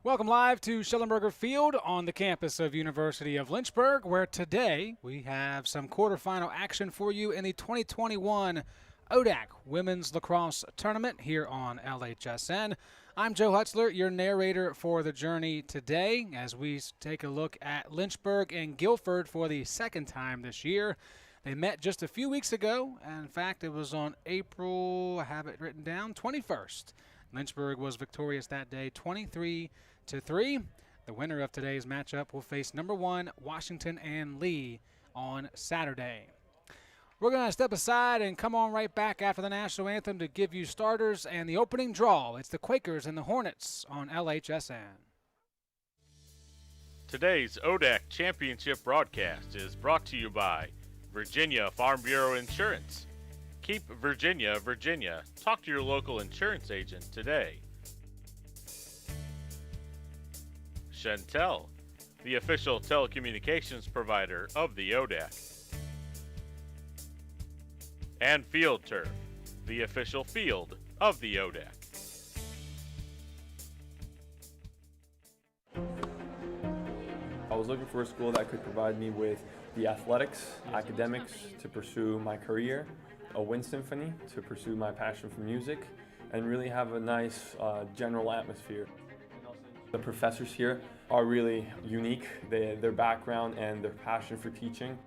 Welcome live to Schellenberger Field on the campus of University of Lynchburg, where today we have some quarterfinal action for you in the 2021 ODAC Women's Lacrosse Tournament here on LHSN. I'm Joe Hutzler, your narrator for the journey today as we take a look at Lynchburg and Guilford for the second time this year. They met just a few weeks ago, and in fact it was on April, I have it written down, 21st. Lynchburg was victorious that day, 23-3. The winner of today's matchup will face number 1 Washington and Lee on Saturday. We're going to step aside and come on right back after the national anthem to give you starters and the opening draw. It's the Quakers and the Hornets on LHSN. Today's ODAC Championship broadcast is brought to you by Virginia Farm Bureau Insurance. Keep Virginia, Virginia. Talk to your local insurance agent today. Chantel, the official telecommunications provider of the ODAC. And Field Turf, the official field of the ODAC. I was looking for a school that could provide me with the athletics, academics to pursue my career, a wind symphony to pursue my passion for music, and really have a nice general atmosphere. The professors here are really unique, their background and their passion for teaching.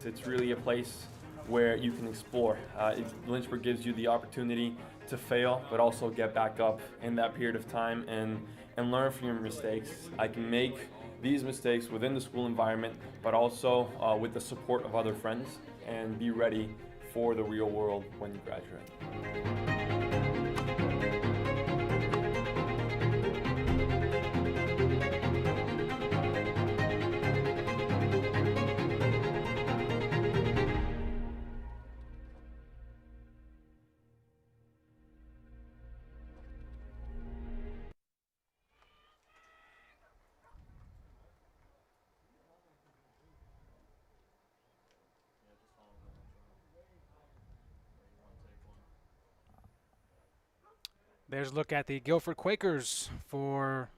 It's really a place where you can explore. Lynchburg gives you the opportunity to fail, but also get back up in that period of time and learn from your mistakes. I can make these mistakes within the school environment, but also with the support of other friends, and be ready for the real world when you graduate. There's a look at the Guilford Quakers for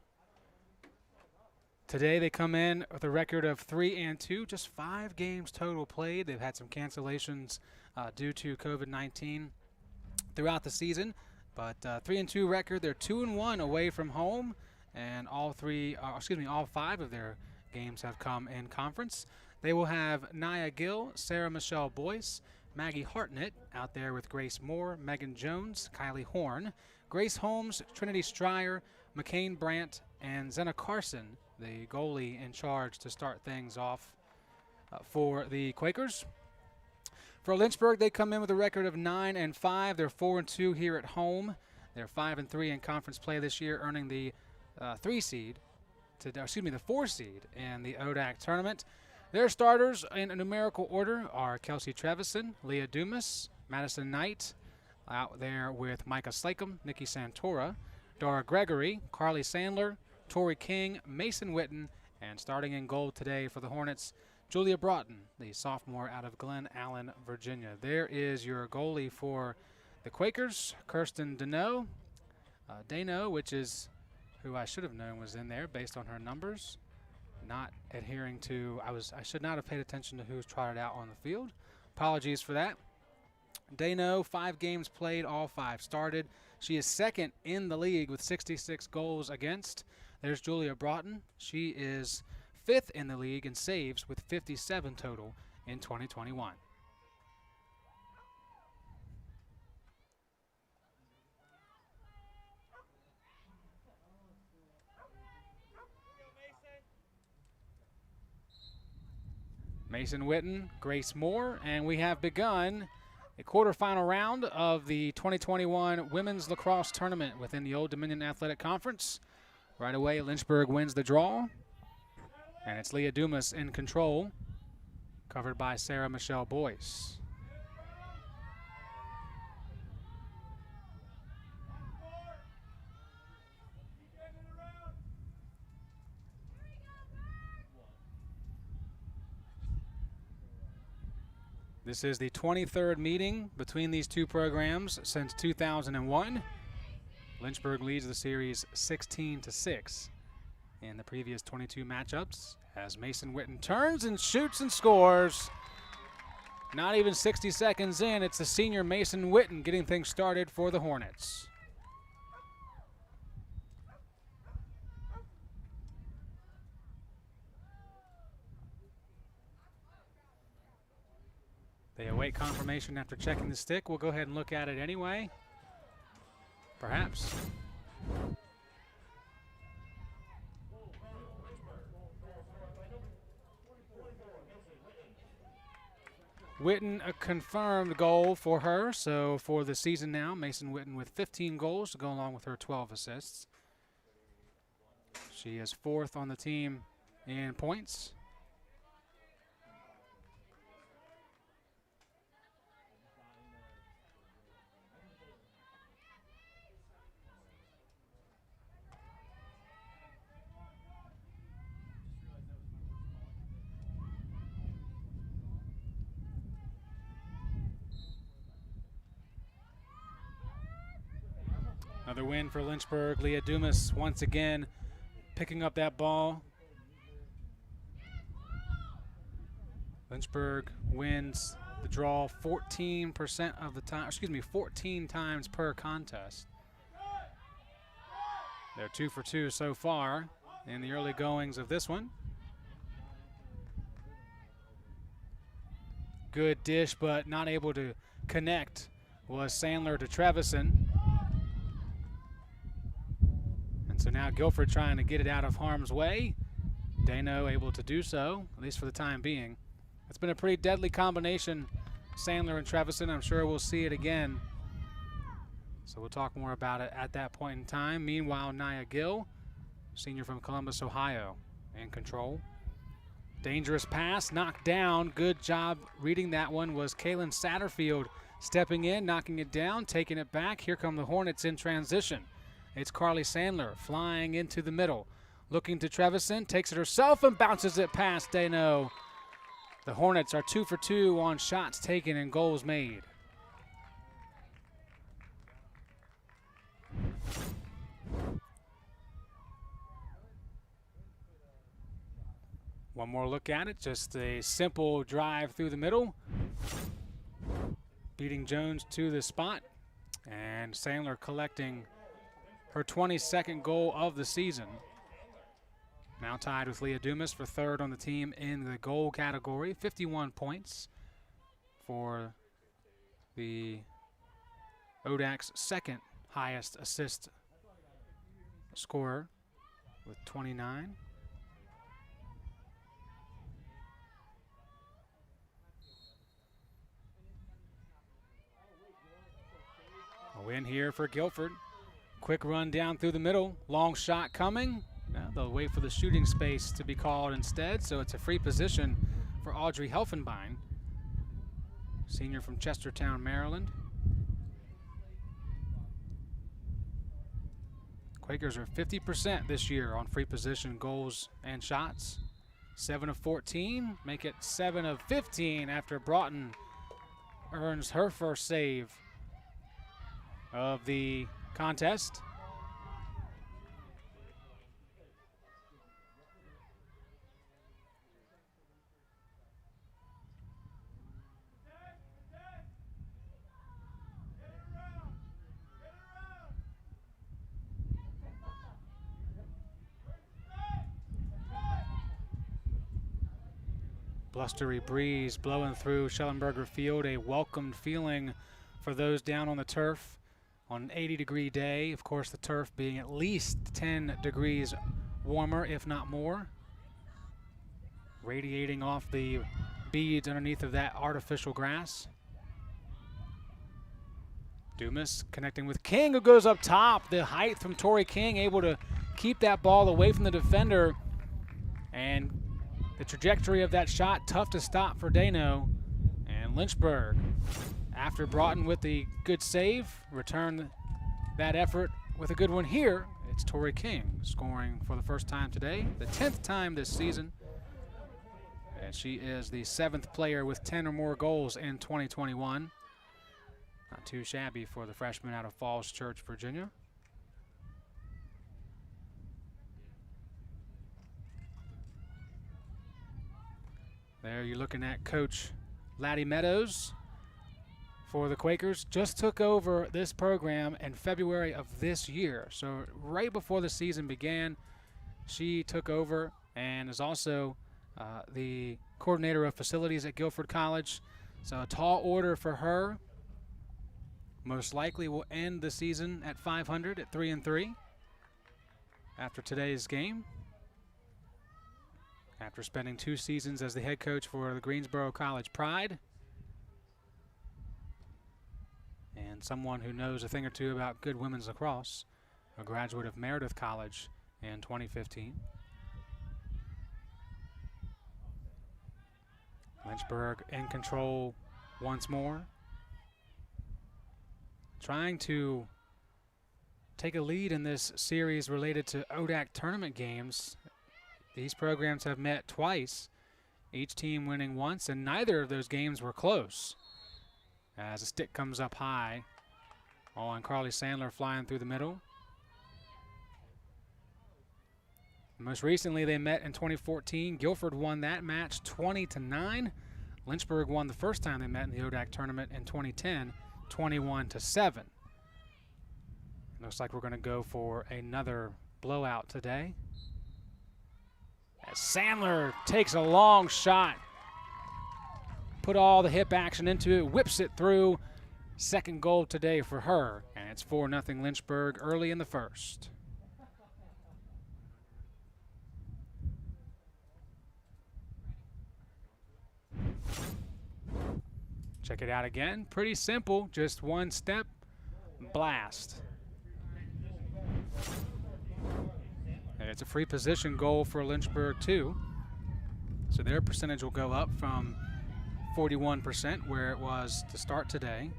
today. They come in with a record of 3-2, just 5 games total played. They've had some cancellations due to COVID-19 throughout the season, but 3-2 record. They're 2-1 away from home, and all 5 of their games have come in conference. They will have Nia Gill, Sarah Michelle Boyce, Maggie Hartnett out there with Grace Moore, Megan Jones, Kylie Horn, Grace Holmes, Trinity Stryer, McCain Brandt, and Zenna Carson, the goalie in charge to start things off for the Quakers. For Lynchburg, they come in with a record of 9-5. They're 4-2 here at home. They're 5-3 in conference play this year, earning the the 4 seed in the ODAC tournament. Their starters in a numerical order are Kelsey Trevison, Leah Dumas, Madison Knight, out there with Micah Slacum, Nikki Santora, Dara Gregory, Carly Sandler, Tori King, Mason Witten, and starting in goal today for the Hornets, Julia Broughton, the sophomore out of Glen Allen, Virginia. There is your goalie for the Quakers, Kirsten Dano, which is who I should have known was in there based on her numbers. Not adhering to, I should not have paid attention to who's trotted out on the field. Apologies for that. Dano, 5 games played, all 5 started. She is second in the league with 66 goals against. There's Julia Broughton. She is 5th in the league in saves with 57 total in 2021. Mason Witten, Grace Moore, and we have begun a quarterfinal round of the 2021 Women's Lacrosse Tournament within the Old Dominion Athletic Conference. Right away, Lynchburg wins the draw, and it's Leah Dumas in control, covered by Sarah Michelle Boyce. This is the 23rd meeting between these two programs since 2001. Lynchburg leads the series 16-6 in the previous 22 matchups as Mason Witten turns and shoots and scores. Not even 60 seconds in, it's the senior Mason Witten getting things started for the Hornets. They await confirmation after checking the stick. We'll go ahead and look at it anyway. Perhaps. Witten, a confirmed goal for her. So for the season now, Mason Witten with 15 goals to go along with her 12 assists. She is 4th on the team in points. Another win for Lynchburg. Leah Dumas once again picking up that ball. Lynchburg wins the draw 14% of the time, 14 times per contest. They're 2 for 2 so far in the early goings of this one. Good dish, but not able to connect was Sandler to Trevison. So now Guilford trying to get it out of harm's way. Dano able to do so, at least for the time being. It's been a pretty deadly combination, Sandler and Trevison. I'm sure we'll see it again. So we'll talk more about it at that point in time. Meanwhile, Nia Gill, senior from Columbus, Ohio, in control. Dangerous pass, knocked down. Good job reading that one was Kaylin Satterfield stepping in, knocking it down, taking it back. Here come the Hornets in transition. It's Carly Sandler flying into the middle. Looking to Trevison, takes it herself and bounces it past Dano. The Hornets are 2 for 2 on shots taken and goals made. One more look at it, just a simple drive through the middle. Beating Jones to the spot, and Sandler collecting her 22nd goal of the season. Now tied with Leah Dumas for 3rd on the team in the goal category. 51 points for the ODAC's 2nd highest assist scorer with 29. A win here for Guilford. Quick run down through the middle. Long shot coming. Now they'll wait for the shooting space to be called instead, so it's a free position for Audrey Helfenbein, senior from Chestertown, Maryland. Quakers are 50% this year on free position goals and shots. 7 of 14, make it 7 of 15 after Broughton earns her first save of the contest. Blustery breeze blowing through Schellenberger Field, a welcomed feeling for those down on the turf on an 80-degree day. Of course, the turf being at least 10 degrees warmer, if not more. Radiating off the beads underneath of that artificial grass. Dumas connecting with King, who goes up top. The height from Tori King, able to keep that ball away from the defender. And the trajectory of that shot, tough to stop for Dano. And Lynchburg, after Broughton with the good save, returned that effort with a good one here. It's Tori King scoring for the first time today, the 10th time this season. And she is the 7th player with 10 or more goals in 2021. Not too shabby for the freshman out of Falls Church, Virginia. There you're looking at Coach Laddie Meadows for the Quakers. Just took over this program in February of this year. So right before the season began, she took over and is also the coordinator of facilities at Guilford College. So a tall order for her. Most likely will end the season at 500 at 3-3 after today's game. After spending 2 seasons as the head coach for the Greensboro College Pride. And someone who knows a thing or two about good women's lacrosse, a graduate of Meredith College in 2015. Lynchburg in control once more. Trying to take a lead in this series related to ODAC tournament games. These programs have met twice, each team winning once, and neither of those games were close. As a stick comes up high on Carly Sandler flying through the middle. Most recently they met in 2014. Guilford won that match 20-9. Lynchburg won the first time they met in the ODAC tournament in 2010, 21-7. Looks like we're going to go for another blowout today. As Sandler takes a long shot, put all the hip action into it, whips it through. Second goal today for her, and it's 4-0 Lynchburg early in the first. Check it out again. Pretty simple, just one step, blast. And it's a free position goal for Lynchburg too. So their percentage will go up from 41% where it was to start today.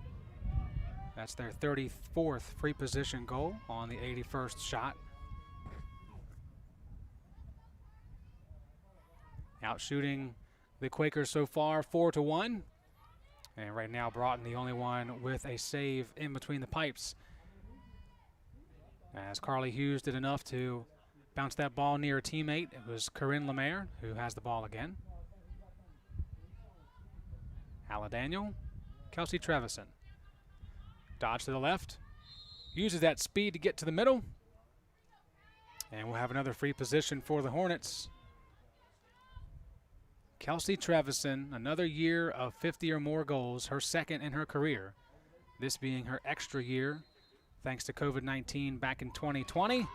That's their 34th free position goal on the 81st shot. Out shooting the Quakers so far 4-1. And right now Broughton the only one with a save in between the pipes. As Carly Hughes did enough to bounce that ball near a teammate. It was Corinne Lemaire who has the ball again. Alla Daniel, Kelsey Trevison. Dodge to the left. Uses that speed to get to the middle. And we'll have another free position for the Hornets. Kelsey Trevison, another year of 50 or more goals, her second in her career. This being her extra year, thanks to COVID-19 back in 2020.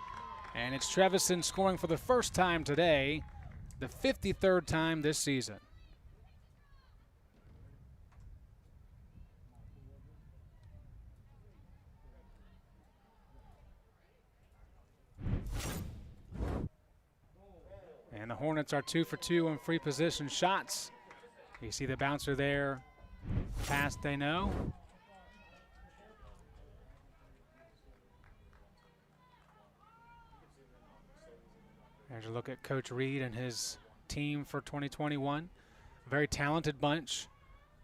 And it's Trevison scoring for the first time today, the 53rd time this season. And the Hornets are 2 for 2 on free position shots. You see the bouncer there, pass they know. There's a look at Coach Reed and his team for 2021. Very talented bunch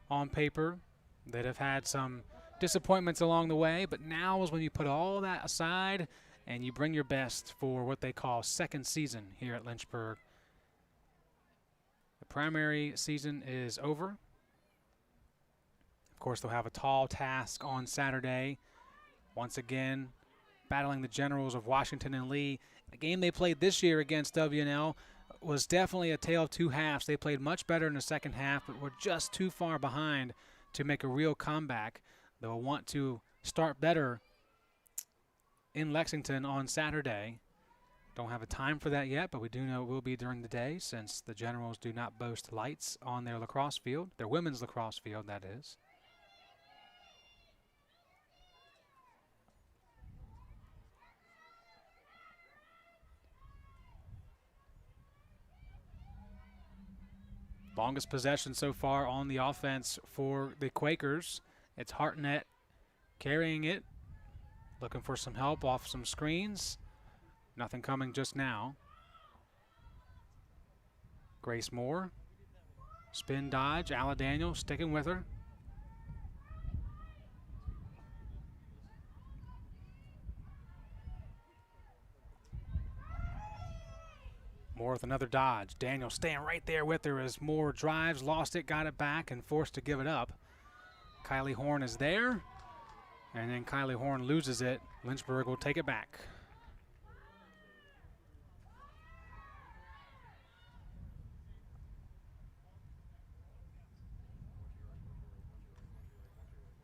on paper that have had some disappointments along the way, but now is when you put all that aside and you bring your best for what they call second season here at Lynchburg. The primary season is over. Of course, they'll have a tall task on Saturday. Once again, battling the Generals of Washington and Lee. The game they played this year against W&L was definitely a tale of two halves. They played much better in the second half, but were just too far behind to make a real comeback. They'll want to start better in Lexington on Saturday. Don't have a time for that yet, but we do know it will be during the day since the Generals do not boast lights on their lacrosse field, their women's lacrosse field, that is. Longest possession so far on the offense for the Quakers. It's Hartnett carrying it, looking for some help off some screens. Nothing coming just now. Grace Moore, spin dodge, Alla Daniel sticking with her. Moore with another dodge. Daniel staying right there with her as Moore drives, lost it, got it back, and forced to give it up. Kylie Horn is there, and then Kylie Horn loses it. Lynchburg will take it back.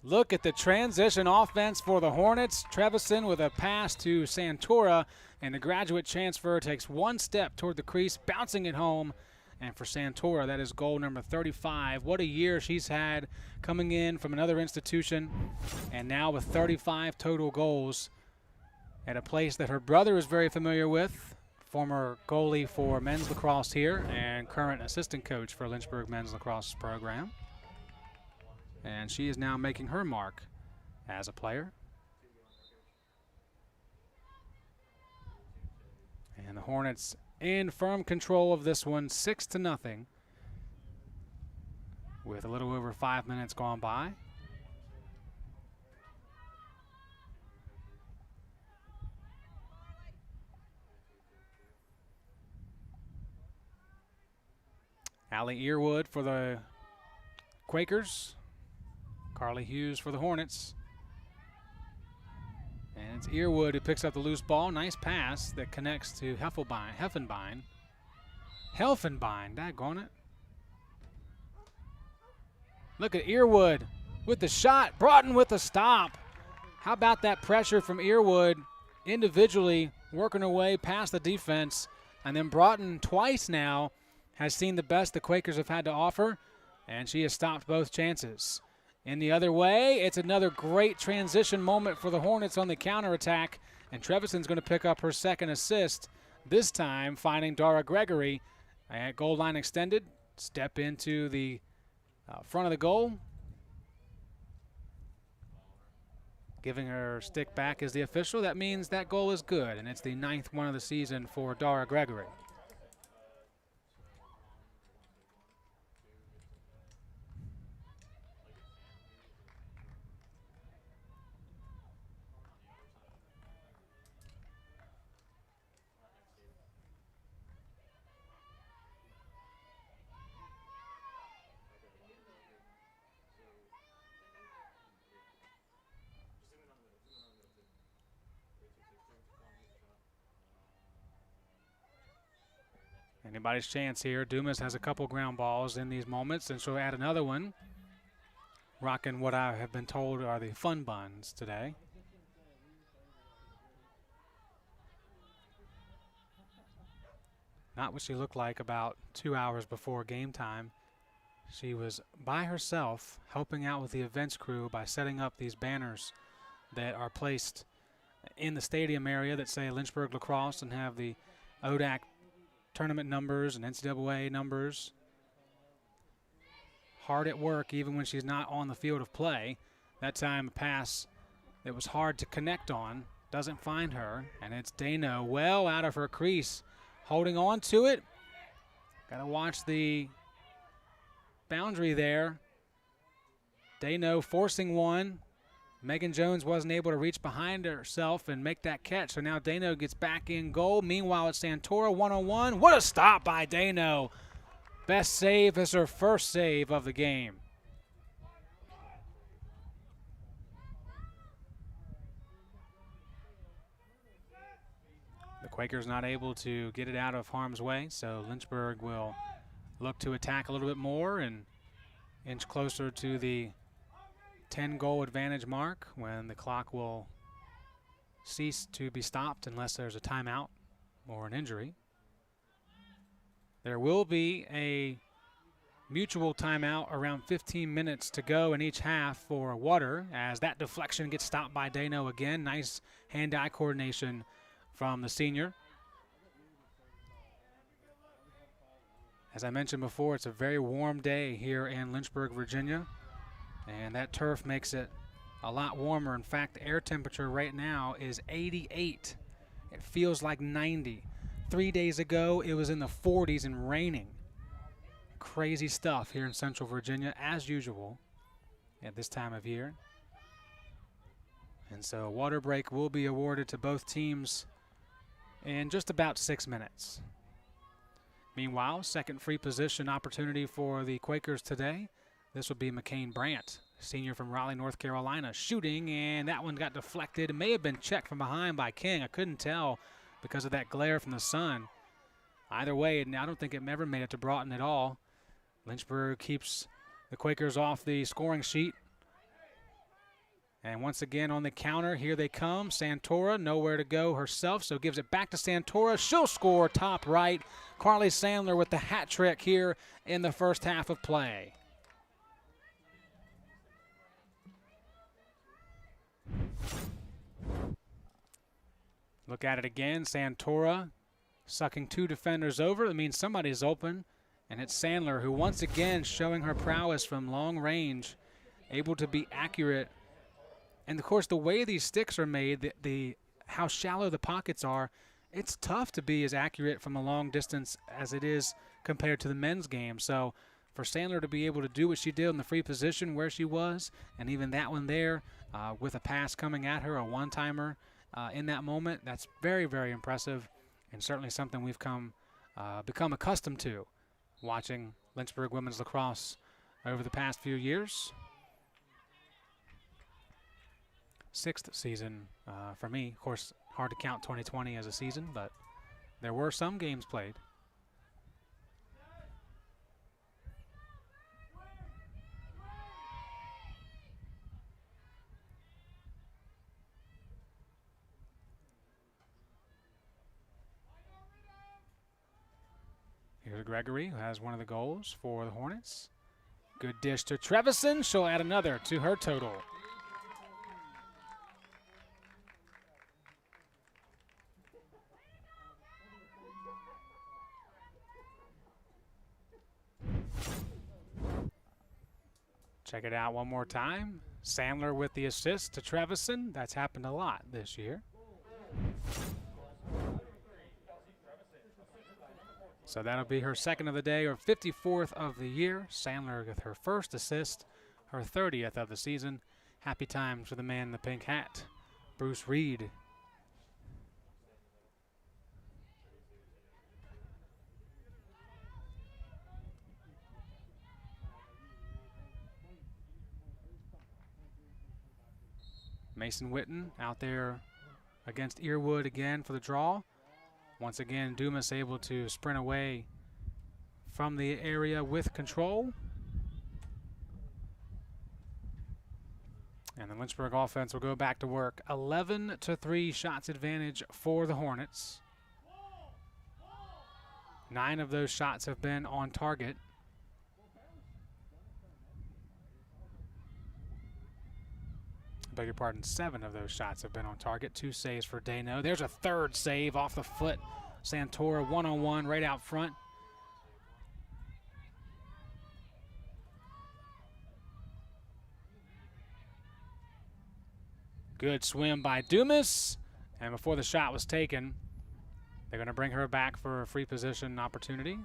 Look at the transition offense for the Hornets. Trevison with a pass to Santora, and the graduate transfer takes one step toward the crease, bouncing it home. And for Santora, that is goal number 35. What a year she's had coming in from another institution, and now with 35 total goals at a place that her brother is very familiar with, former goalie for men's lacrosse here and current assistant coach for Lynchburg men's lacrosse program. And she is now making her mark as a player. And the Hornets in firm control of this one, 6-0, with a little over 5 minutes gone by. Allie Earwood for the Quakers. Carly Hughes for the Hornets. And it's Earwood who picks up the loose ball. Nice pass that connects to Helfenbein, daggone it. Look at Earwood with the shot. Broughton with the stop. How about that pressure from Earwood individually working her way past the defense. And then Broughton twice now has seen the best the Quakers have had to offer, and she has stopped both chances. In the other way, it's another great transition moment for the Hornets on the counterattack, and Trevison's going to pick up her second assist, this time finding Dara Gregory at goal line extended. Step into the front of the goal. Giving her stick back as the official. That means that goal is good, and it's the 9th one of the season for Dara Gregory. Anybody's chance here. Dumas has a couple ground balls in these moments, and she'll add another one. Rocking what I have been told are the fun buns today. Not what she looked like about 2 hours before game time. She was by herself helping out with the events crew by setting up these banners that are placed in the stadium area that say Lynchburg Lacrosse and have the ODAC tournament numbers and NCAA numbers. Hard at work even when she's not on the field of play. That time a pass that was hard to connect on doesn't find her, and it's Dano well out of her crease, holding on to it. Got to watch the boundary there. Dano forcing one. Megan Jones wasn't able to reach behind herself and make that catch, so now Dano gets back in goal. Meanwhile, it's Santora one-on-one. What a stop by Dano. Best save is her first save of the game. The Quakers not able to get it out of harm's way, so Lynchburg will look to attack a little bit more and inch closer to the 10-goal advantage mark when the clock will cease to be stopped unless there's a timeout or an injury. There will be a mutual timeout around 15 minutes to go in each half for Water as that deflection gets stopped by Dano again. Nice hand-eye coordination from the senior. As I mentioned before, it's a very warm day here in Lynchburg, Virginia. And that turf makes it a lot warmer. In fact, the air temperature right now is 88. It feels like 90. 3 days ago, it was in the 40s and raining. Crazy stuff here in Central Virginia, as usual, at this time of year. And so a water break will be awarded to both teams in just about 6 minutes. Meanwhile, second free position opportunity for the Quakers today. This would be McCain Brandt, senior from Raleigh, North Carolina, shooting, and that one got deflected. It may have been checked from behind by King. I couldn't tell because of that glare from the sun. Either way, I don't think it ever made it to Broughton at all. Lynchburg keeps the Quakers off the scoring sheet. And once again on the counter, here they come. Santora, nowhere to go herself, so gives it back to Santora. She'll score top right. Carly Sandler with the hat trick here in the first half of play. Look at it again. Santora sucking two defenders over. That means somebody's open. And it's Sandler who once again showing her prowess from long range, able to be accurate. And of course, the way these sticks are made, how shallow the pockets are, it's tough to be as accurate from a long distance as it is compared to the men's game. So for Sandler to be able to do what she did in the free position where she was, and even that one there with a pass coming at her, a one-timer in that moment, that's very, very impressive, and certainly something we've become accustomed to watching Lynchburg women's lacrosse over the past few years. Sixth season for me. Of course, hard to count 2020 as a season, but there were some games played. Here's Gregory, who has one of the goals for the Hornets. Good dish to Trevison. She'll add another to her total. Check it out one more time. Sandler with the assist to Trevison. That's happened a lot this year. So that'll be her second of the day, or 54th of the year. Sandler with her first assist, her 30th of the season. Happy times for the man in the pink hat, Bruce Reed. Mason Witten out there against Earwood again for the draw. Once again, Dumas able to sprint away from the area with control. And the Lynchburg offense will go back to work. 11-3 shots advantage for the Hornets. 9 of those shots have been on target. Beg your pardon, 7 of those shots have been on target. 2 saves for Dano. There's a third save off the foot. Santora one-on-one right out front. Good swim by Dumas. And before the shot was taken, they're going to bring her back for a free position opportunity.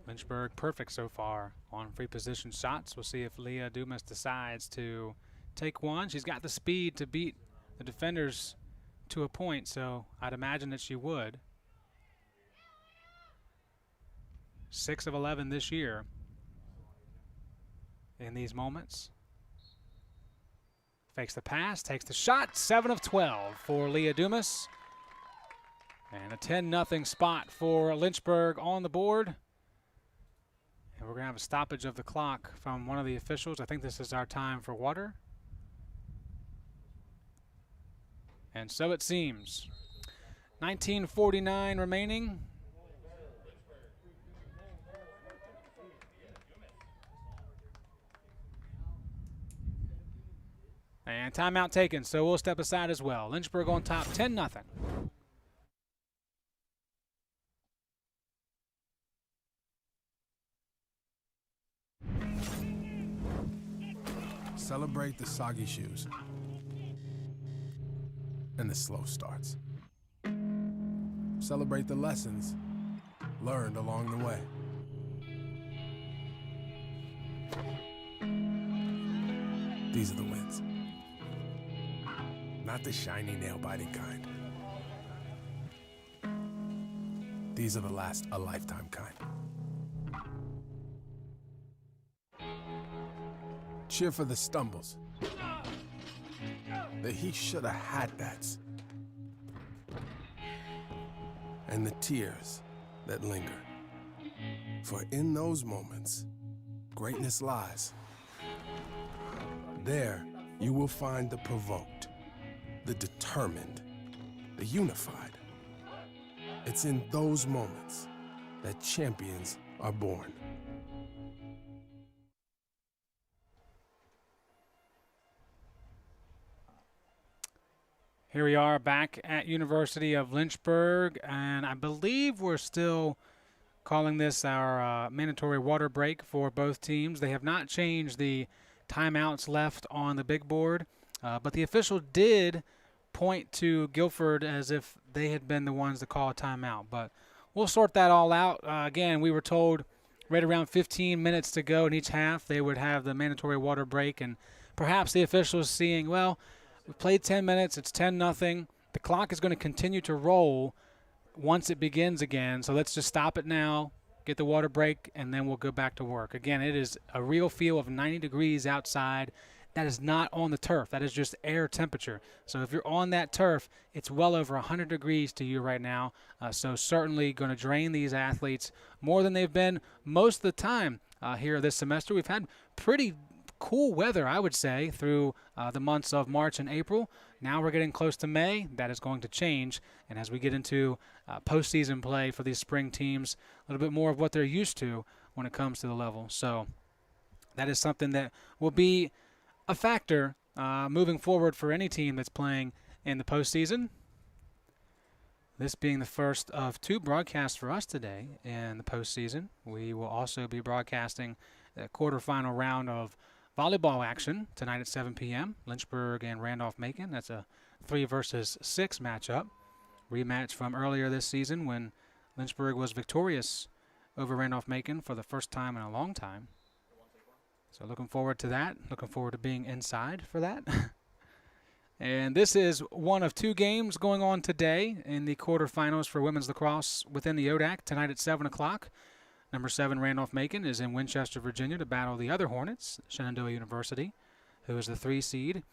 Lynchburg perfect so far on free position shots. We'll see if Leah Dumas decides to take one. She's got the speed to beat the defenders to a point, so I'd imagine that she would. 6 of 11 this year in these moments. Fakes the pass, takes the shot. 7 of 12 for Leah Dumas. And a 10-0 spot for Lynchburg on the board. And we're going to have a stoppage of the clock from one of the officials. I think this is our time for water. And so it seems. 19:49 remaining. And timeout taken, so we'll step aside as well. Lynchburg on top, 10-0. Celebrate the soggy shoes and the slow starts. Celebrate the lessons learned along the way. These are the wins. Not the shiny, nail-biting kind. These are the last a lifetime kind. Cheer for the stumbles. The he shoulda had that's. And the tears that linger. For in those moments, greatness lies. There, you will find the provoked, the determined, the unified. It's in those moments that champions are born. Here we are back at University of Lynchburg, and I believe we're still calling this our mandatory water break for both teams. They have not changed the timeouts left on the big board, but the official did point to Guilford as if they had been the ones to call a timeout. But we'll sort that all out. Again, we were told right around 15 minutes to go in each half they would have the mandatory water break, and perhaps the officials seeing, well, we played 10 minutes, it's 10-0. The clock is going to continue to roll once it begins again, so let's just stop it now, get the water break, and then we'll go back to work. Again, it is a real feel of 90 degrees outside. That is not on the turf. That is just air temperature. So if you're on that turf, it's well over 100 degrees to you right now. So certainly going to drain these athletes more than they've been most of the time here this semester. We've had pretty cool weather, I would say, through the months of March and April. Now we're getting close to May. That is going to change. And as we get into postseason play for these spring teams, a little bit more of what they're used to when it comes to the level. So that is something that will be a factor moving forward for any team that's playing in the postseason. This being the first of two broadcasts for us today in the postseason. We will also be broadcasting the quarterfinal round of volleyball action tonight at 7 p.m. Lynchburg and Randolph-Macon. That's a 3 versus 6 matchup. Rematch from earlier this season when Lynchburg was victorious over Randolph-Macon for the first time in a long time. So looking forward to that. Looking forward to being inside for that. And this is one of two games going on today in the quarterfinals for women's lacrosse within the ODAC tonight at 7 o'clock. Number 7, Randolph-Macon, is in Winchester, Virginia to battle the other Hornets, Shenandoah University, who is the 3 seed.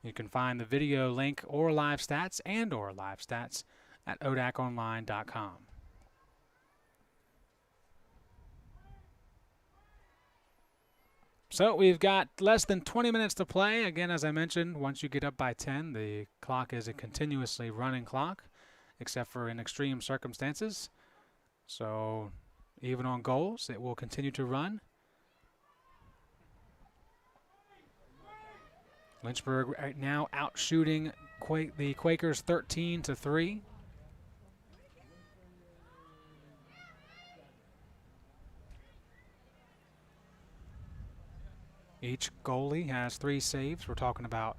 You can find the video link or live stats at odaconline.com. So we've got less than 20 minutes to play. Again, as I mentioned, once you get up by 10, the clock is a continuously running clock, except for in extreme circumstances. So even on goals, it will continue to run. Lynchburg right now out shooting the Quakers 13-3. Each goalie has 3 saves. We're talking about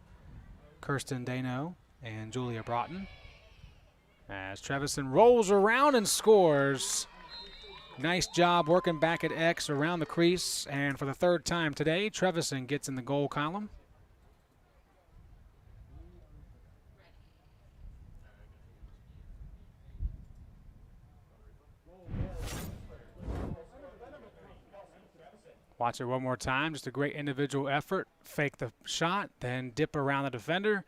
Kirsten Dano and Julia Broughton. As Trevison rolls around and scores. Nice job working back at X around the crease. And for the 3rd time today, Trevison gets in the goal column. Watch it one more time. Just a great individual effort. Fake the shot, then dip around the defender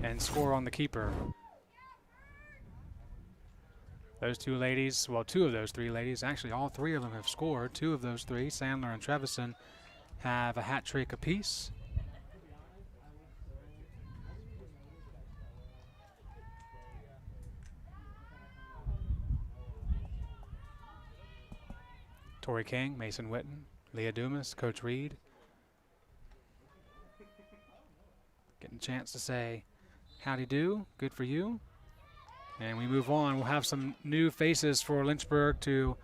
and score on the keeper. Those 2 ladies, well, 2 of those 3 ladies, actually all 3 of them have scored. 2 of those 3, Sandler and Trevison, have a hat trick apiece. Tori King, Mason Witten, Leah Dumas, Coach Reed. Getting a chance to say, howdy do, good for you. And we move on. We'll have some new faces for Lynchburg to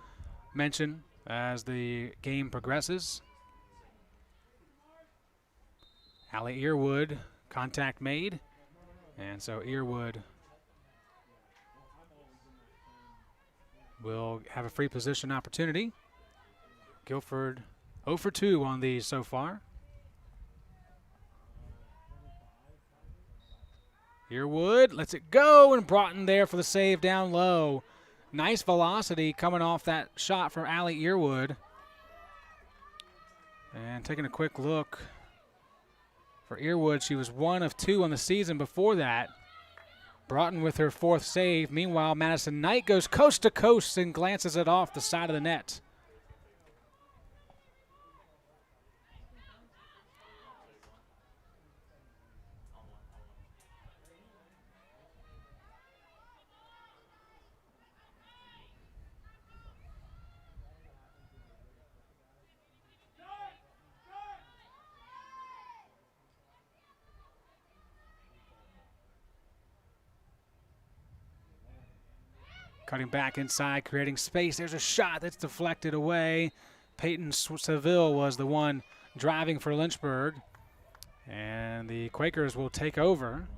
mention as the game progresses. Allie Earwood, contact made. And so Earwood will have a free position opportunity. Guilford 0 for 2 on these so far. Earwood lets it go, and Broughton there for the save down low. Nice velocity coming off that shot from Allie Earwood. And taking a quick look for Earwood, she was 1 of 2 on the season before that. Broughton with her 4th save. Meanwhile, Madison Knight goes coast to coast and glances it off the side of the net. Cutting back inside, creating space. There's a shot that's deflected away. Peyton Seville was the one driving for Lynchburg. And the Quakers will take over.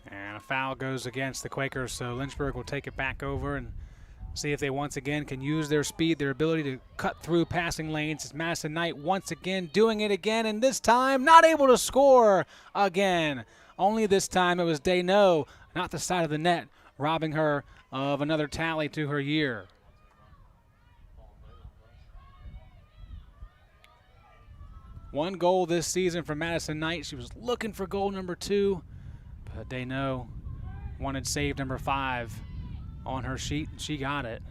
And a foul goes against the Quakers, so Lynchburg will take it back over and see if they once again can use their speed, their ability to cut through passing lanes. It's Madison Knight once again doing it again, and this time not able to score again. Only this time it was Desno, not the side of the net, robbing her of another tally to her year. One goal this season for Madison Knight. She was looking for goal number 2. But Desno wanted save number 5 on her sheet, and she got it.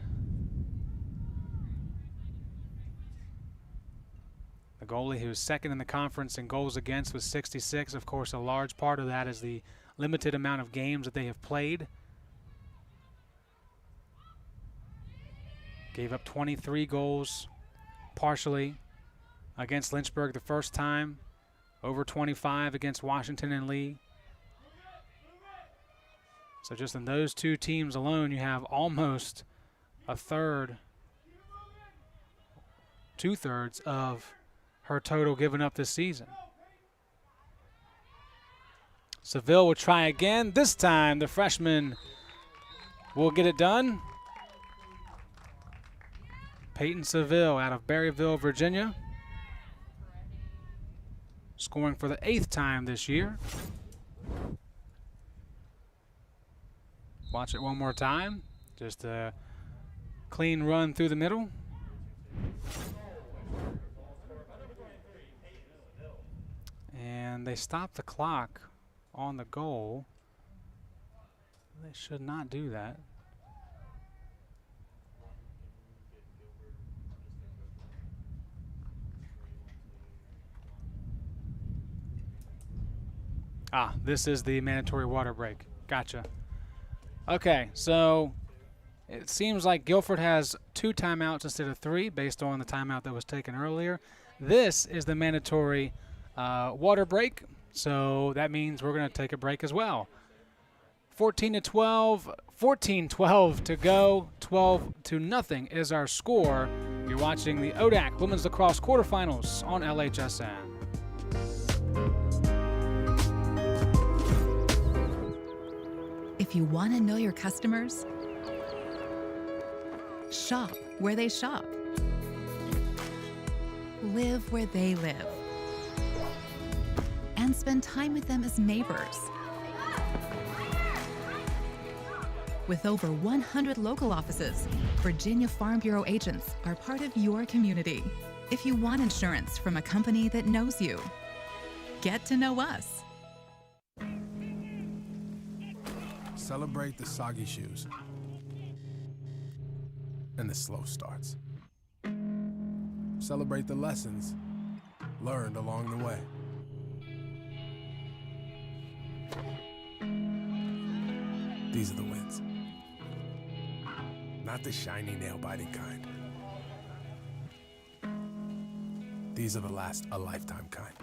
The goalie who was second in the conference in goals against was 66. Of course, a large part of that is the limited amount of games that they have played. Gave up 23 goals partially against Lynchburg the first time, over 25 against Washington and Lee. So just in those 2 teams alone, you have almost a third, 2/3 of her total given up this season. Seville will try again. This time the freshman will get it done. Peyton Seville out of Berryville, Virginia, scoring for the 8th time this year. Watch it one more time. Just a clean run through the middle. And they stop the clock on the goal. They should not do that. This is the mandatory water break. Gotcha. Okay, so it seems like Guilford has 2 timeouts instead of 3 based on the timeout that was taken earlier. This is the mandatory water break, so that means we're going to take a break as well. 14-12 to go, 12-0 is our score. You're watching the ODAC Women's Lacrosse Quarterfinals on LHSN. If you want to know your customers, shop where they shop. Live where they live. And spend time with them as neighbors. With over 100 local offices, Virginia Farm Bureau agents are part of your community. If you want insurance from a company that knows you, get to know us. Celebrate the soggy shoes and the slow starts. Celebrate the lessons learned along the way. These are the wins. Not the shiny nail-biting kind. These are the last a lifetime kind.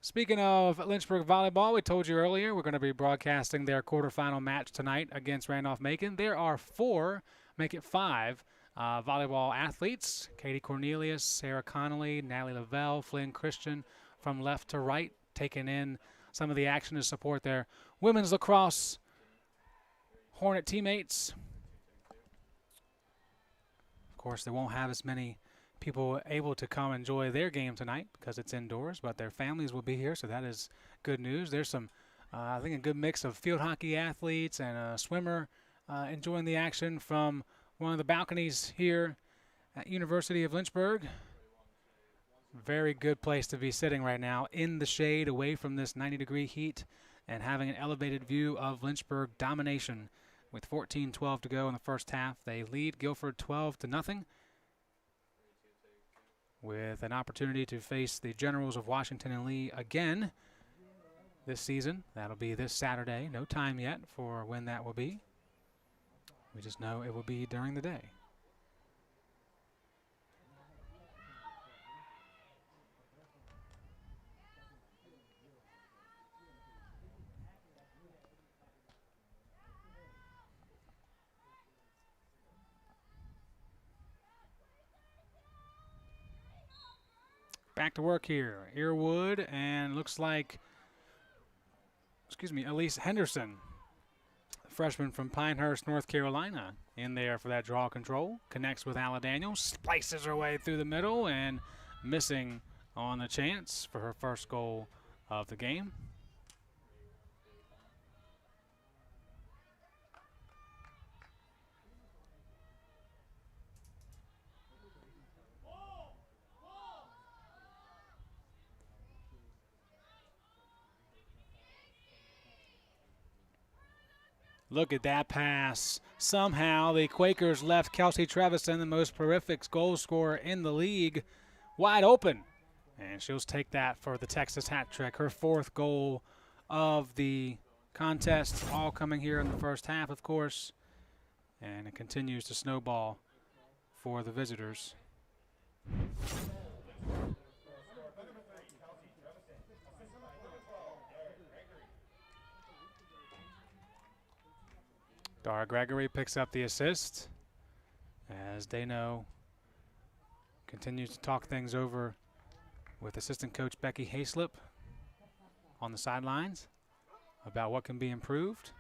Speaking of Lynchburg volleyball, we told you earlier we're going to be broadcasting their quarterfinal match tonight against Randolph-Macon. There are 4, make it 5, volleyball athletes: Katie Cornelius, Sarah Connolly, Natalie Lavelle, Flynn Christian, from left to right, taking in some of the action to support their women's lacrosse Hornet teammates. Of course, they won't have as many people able to come enjoy their game tonight because it's indoors, but their families will be here, so that is good news. There's some, I think, a good mix of field hockey athletes and a swimmer enjoying the action from one of the balconies here at University of Lynchburg. Very good place to be sitting right now in the shade, away from this 90-degree heat, and having an elevated view of Lynchburg domination. With 14-12 to go in the first half, they lead Guilford 12-0, with an opportunity to face the Generals of Washington and Lee again this season. That'll be this Saturday. No time yet for when that will be. We just know it will be during the day. Back to work here. Earwood and looks like, Elise Henderson, freshman from Pinehurst, North Carolina, in there for that draw control. Connects with Alla Daniel, slices her way through the middle and missing on the chance for her first goal of the game. Look at that pass. Somehow the Quakers left Kelsey Trevison, the most prolific goal scorer in the league, wide open. And she'll take that for the Texas hat trick, her 4th goal of the contest, all coming here in the first half, of course. And it continues to snowball for the visitors. Dara Gregory picks up the assist as Dano continues to talk things over with assistant coach Becky Hayslip on the sidelines about what can be improved.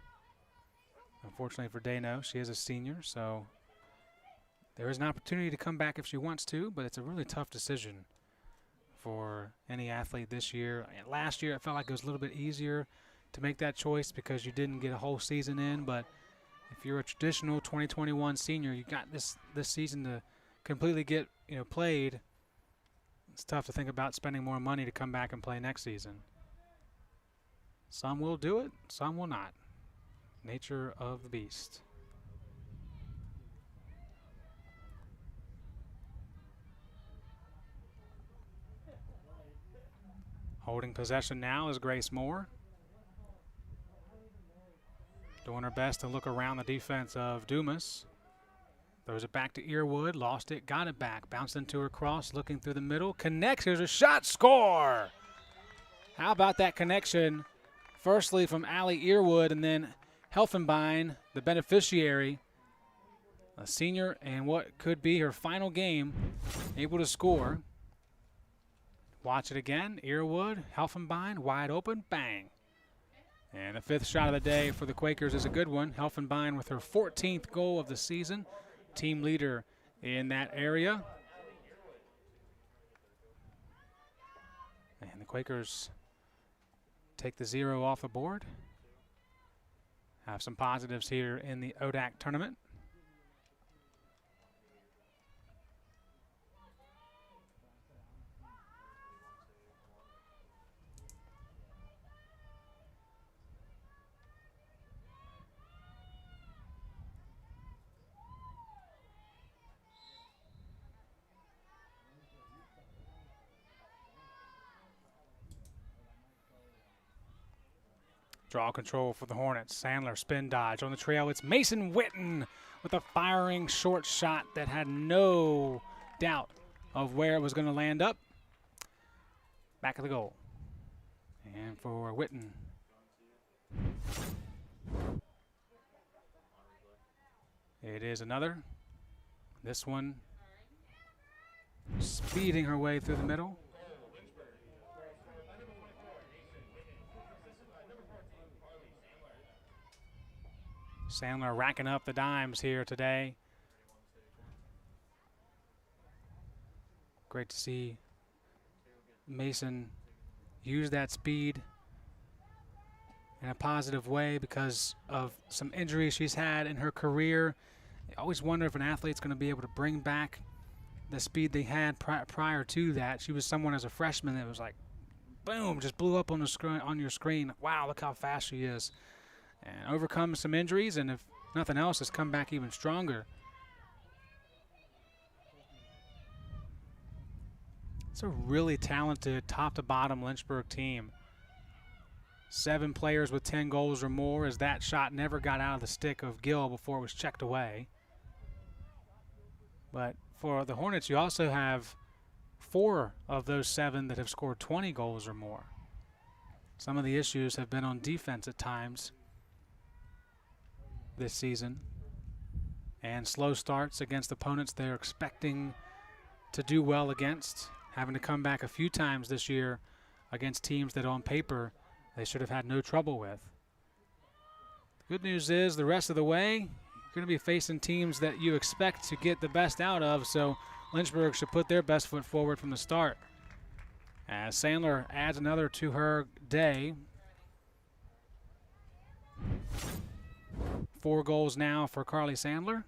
Unfortunately for Dano, she is a senior, so there is an opportunity to come back if she wants to, but it's a really tough decision for any athlete this year. And last year, it felt like it was a little bit easier to make that choice because you didn't get a whole season in, but if you're a traditional 2021 senior, you got this season to completely get played. It's tough to think about spending more money to come back and play next season. Some will do it, some will not. Nature of the beast. Holding possession now is Grace Moore. Doing her best to look around the defense of Dumas. Throws it back to Earwood, lost it, got it back, bounced into her cross, looking through the middle, connects, here's a shot, score! How about that connection? Firstly from Allie Earwood, and then Helfenbein, the beneficiary, a senior and what could be her final game, able to score. Watch it again, Earwood, Helfenbein, wide open, bang. And the 5th shot of the day for the Quakers is a good one. Helfenbein with her 14th goal of the season. Team leader in that area. And the Quakers take the 0 off the board. Have some positives here in the ODAC tournament. Draw control for the Hornets. Sandler spin dodge on the trail. It's Mason Witten with a firing short shot that had no doubt of where it was going to land up. Back of the goal. And for Witten. It is another. This one speeding her way through the middle. Sandler racking up the dimes here today. Great to see Mason use that speed in a positive way because of some injuries she's had in her career. I always wonder if an athlete's going to be able to bring back the speed they had prior to that. She was someone as a freshman that was like, boom, just blew up on the screen, on your screen. Wow, look how fast she is. And overcome some injuries, and if nothing else, has come back even stronger. It's a really talented top-to-bottom Lynchburg team. 7 players with 10 goals or more, as that shot never got out of the stick of Gill before it was checked away. But for the Hornets, you also have 4 of those 7 that have scored 20 goals or more. Some of the issues have been on defense at times this season, and slow starts against opponents they're expecting to do well against, having to come back a few times this year against teams that on paper they should have had no trouble with. The good news is the rest of the way you're going to be facing teams that you expect to get the best out of, so Lynchburg should put their best foot forward from the start. As Sandler adds another to her day. 4 goals now for Carly Sandler.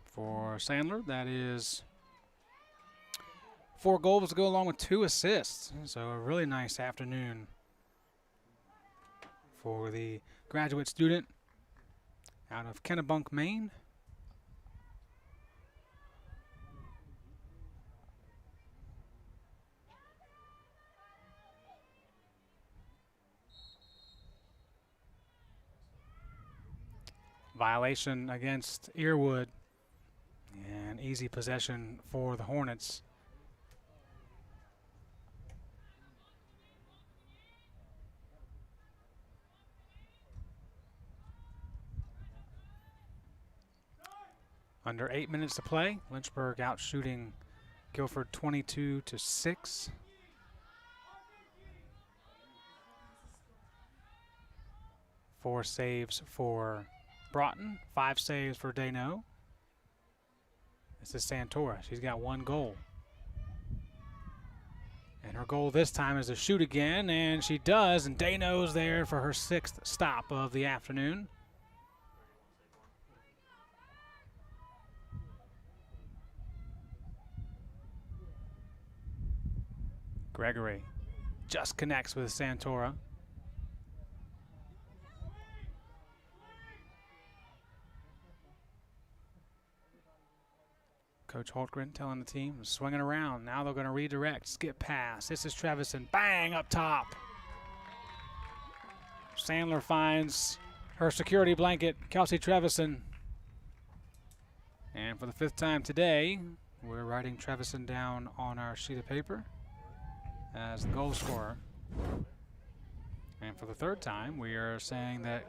For Sandler, that is 4 goals to go along with 2 assists. So a really nice afternoon for the graduate student out of Kennebunk, Maine. Violation against Earwood, and easy possession for the Hornets. Under 8 minutes to play, Lynchburg out shooting Guilford 22-6. Four saves for Broughton, 5 saves for Dano. This is Santora. She's got 1 goal. And her goal this time is to shoot again, and she does, and Dano's there for her 6th stop of the afternoon. Gregory just connects with Santora. Coach Holtgren telling the team, swinging around. Now they're going to redirect, skip pass. This is Trevison, bang, up top. Sandler finds her security blanket, Kelsey Trevison. And for the 5th time today, we're writing Trevison down on our sheet of paper as the goal scorer. And for the 3rd time, we are saying that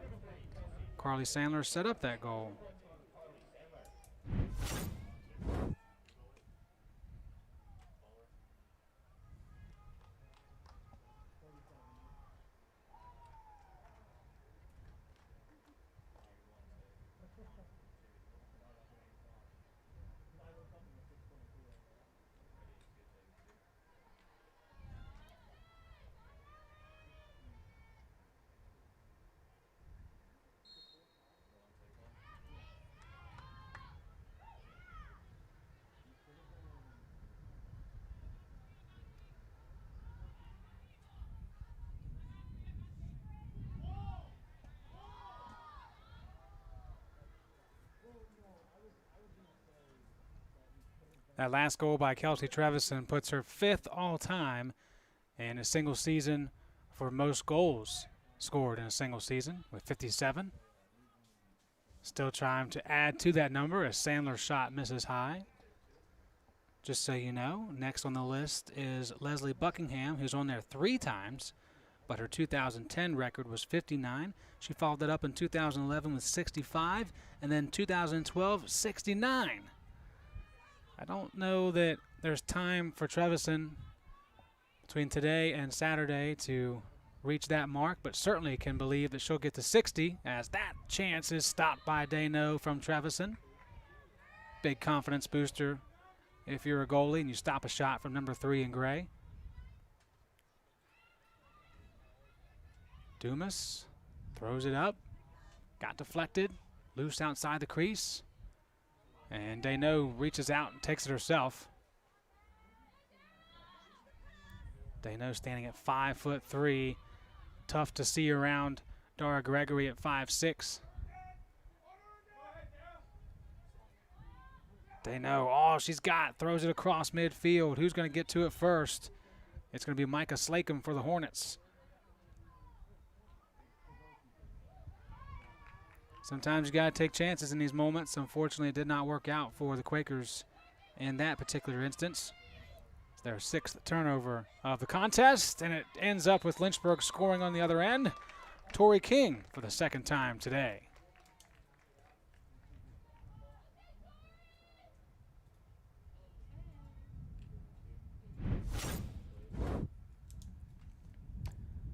Carly Sandler set up that goal. That last goal by Kelsey Trevison puts her 5th all-time in a single season for most goals scored in a single season with 57. Still trying to add to that number as Sandler's shot misses high. Just so you know, next on the list is Leslie Buckingham, who's on there 3 times, but her 2010 record was 59. She followed that up in 2011 with 65, and then 2012, 69. I don't know that there's time for Trevisan between today and Saturday to reach that mark, but certainly can believe that she'll get to 60 as that chance is stopped by Dano from Trevisan. Big confidence booster if you're a goalie and you stop a shot from number 3 in gray. Dumas throws it up, got deflected, loose outside the crease, and Dano reaches out and takes it herself. Dano standing at 5'3", tough to see around Dara Gregory at 5'6". Dano, all she's got, throws it across midfield. Who's going to get to it first? It's going to be Micah Slacum for the Hornets. Sometimes you got to take chances in these moments. Unfortunately, it did not work out for the Quakers in that particular instance. It's their 6th turnover of the contest, and it ends up with Lynchburg scoring on the other end. Tori King for the 2nd time today.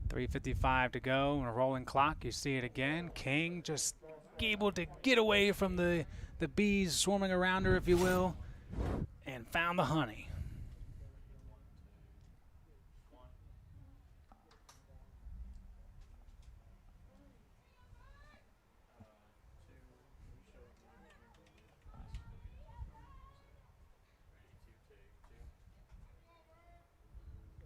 .355 to go on a rolling clock. You see it again. King just able to get away from the bees swarming around her, if you will, and found the honey.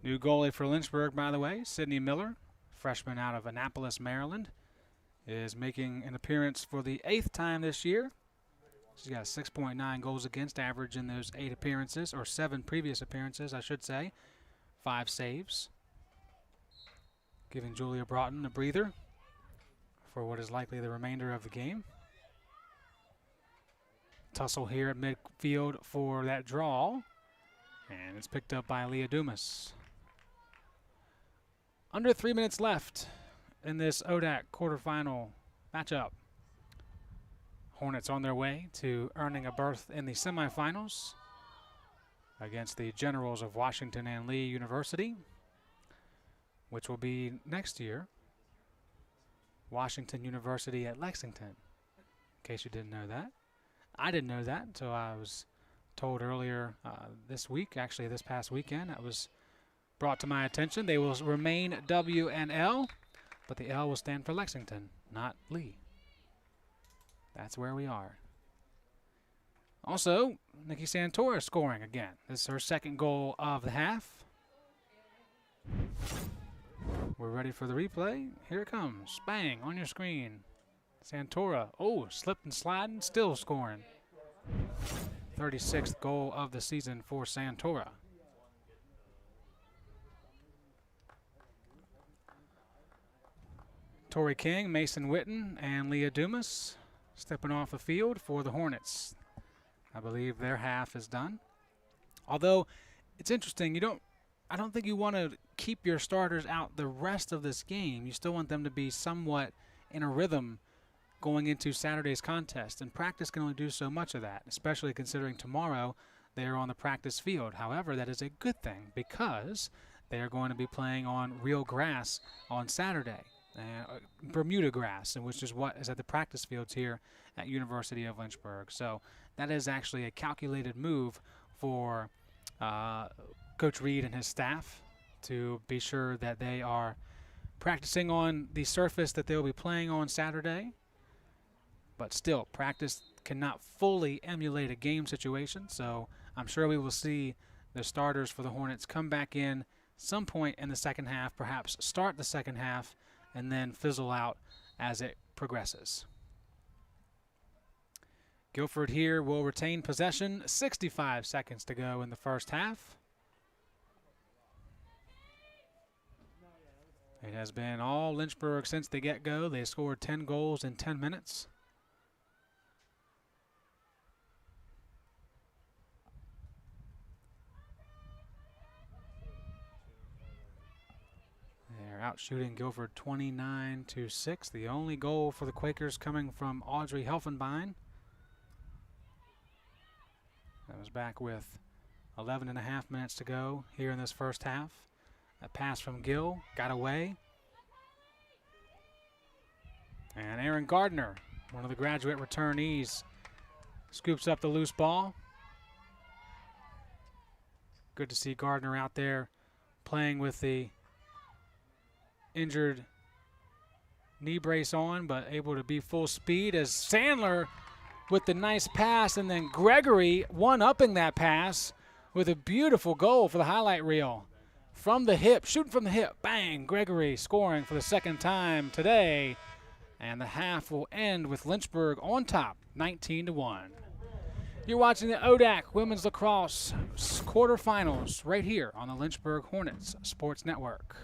New goalie for Lynchburg, by the way, Sydney Miller, freshman out of Annapolis, Maryland, is making an appearance for the 8th time this year. She's got 6.9 goals against average in those 8 appearances, or 7 previous appearances, I should say. 5 saves. Giving Julia Broughton a breather for what is likely the remainder of the game. Tussle here at midfield for that draw, and it's picked up by Leah Dumas. Under 3 minutes left in this ODAC quarterfinal matchup. Hornets on their way to earning a berth in the semifinals against the Generals of Washington and Lee University, which will be next year, Washington University at Lexington, in case you didn't know that. I didn't know that until I was told earlier this week, actually this past weekend. That was brought to my attention. They will remain W and L, but the L will stand for Lexington, not Lee. That's where we are. Also, Nikki Santora scoring again. This is her 2nd goal of the half. We're ready for the replay. Here it comes. Bang, on your screen. Santora, slipped and sliding, still scoring. 36th goal of the season for Santora. Tori King, Mason Witten, and Leah Dumas stepping off the field for the Hornets. I believe their half is done. Although it's interesting, I don't think you want to keep your starters out the rest of this game. You still want them to be somewhat in a rhythm going into Saturday's contest, and practice can only do so much of that, especially considering tomorrow they are on the practice field. However, that is a good thing because they are going to be playing on real grass on Saturday. Bermuda grass, which is what is at the practice fields here at University of Lynchburg. So that is actually a calculated move for Coach Reed and his staff to be sure that they are practicing on the surface that they will be playing on Saturday. But still, practice cannot fully emulate a game situation, so I'm sure we will see the starters for the Hornets come back in some point in the second half, perhaps start the second half, and then fizzle out as it progresses. Guilford here will retain possession. 65 seconds to go in the first half. It has been all Lynchburg since the get-go. They scored 10 goals in 10 minutes. They're out shooting Guilford 29-6. The only goal for the Quakers coming from Audrey Helfenbein. That was back with 11.5 minutes to go here in this first half. A pass from Gill, got away. And Aaron Gardner, one of the graduate returnees, scoops up the loose ball. Good to see Gardner out there playing with the injured knee brace on, but able to be full speed as Sandler with the nice pass, and then Gregory one-upping that pass with a beautiful goal for the highlight reel. From the hip, shooting from the hip, bang, Gregory scoring for the second time today. And the half will end with Lynchburg on top, 19-1. You're watching the ODAC Women's Lacrosse quarterfinals right here on the Lynchburg Hornets Sports Network.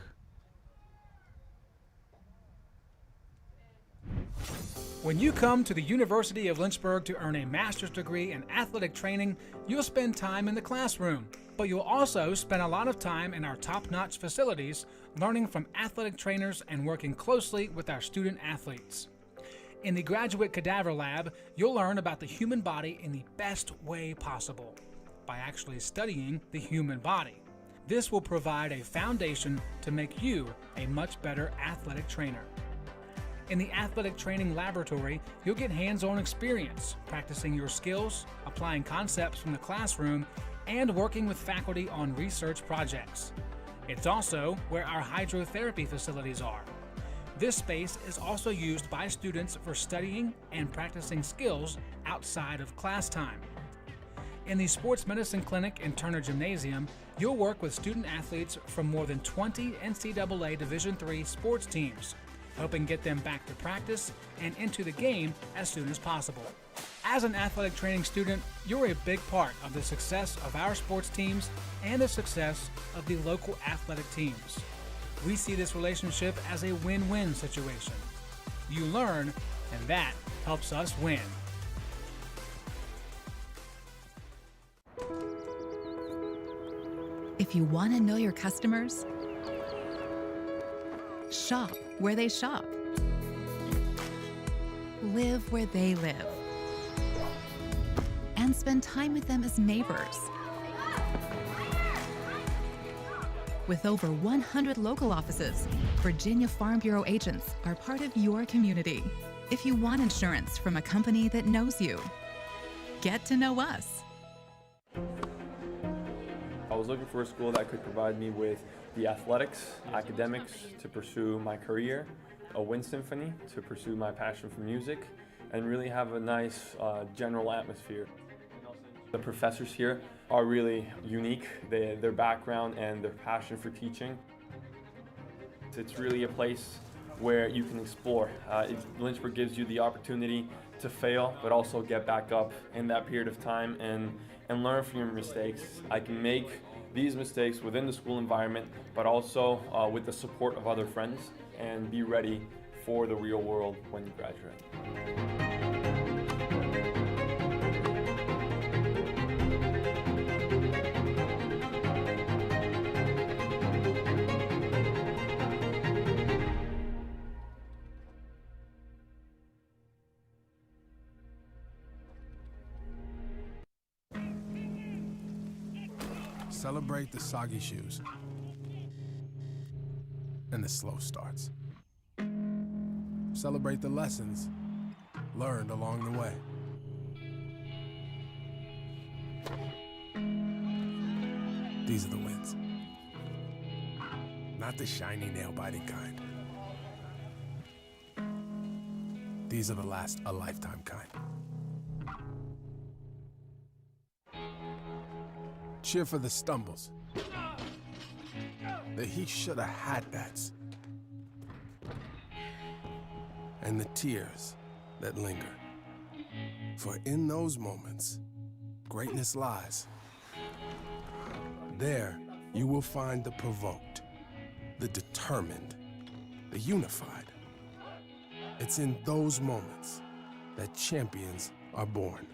When you come to the University of Lynchburg to earn a master's degree in athletic training, you'll spend time in the classroom, but you'll also spend a lot of time in our top-notch facilities learning from athletic trainers and working closely with our student athletes. In the Graduate Cadaver Lab, you'll learn about the human body in the best way possible, by actually studying the human body. This will provide a foundation to make you a much better athletic trainer. In the athletic training laboratory, you'll get hands-on experience, practicing your skills, applying concepts from the classroom, and working with faculty on research projects. It's also where our hydrotherapy facilities are. This space is also used by students for studying and practicing skills outside of class time. In the Sports Medicine Clinic and Turner Gymnasium, you'll work with student athletes from more than 20 NCAA Division III sports teams, helping get them back to practice and into the game as soon as possible. As an athletic training student, you're a big part of the success of our sports teams and the success of the local athletic teams. We see this relationship as a win-win situation. You learn, and that helps us win. If you want to know your customers, shop where they shop. Live where they live. And spend time with them as neighbors. With over 100 local offices, Virginia Farm Bureau agents are part of your community. If you want insurance from a company that knows you, get to know us. I was looking for a school that could provide me with the athletics, academics to pursue my career, a wind symphony to pursue my passion for music, and really have a nice general atmosphere. The professors here are really unique, their background and their passion for teaching. It's really a place where you can explore. Lynchburg gives you the opportunity to fail, but also get back up in that period of time and learn from your mistakes. I can make these mistakes within the school environment, but also with the support of other friends, and be ready for the real world when you graduate. Celebrate the soggy shoes and the slow starts. Celebrate the lessons learned along the way. These are the wins. Not the shiny nail-biting kind. These are the last a lifetime kind. Cheer for the stumbles, the he shoulda had that's, and the tears that linger. For in those moments, greatness lies. There, you will find the provoked, the determined, the unified. It's in those moments that champions are born.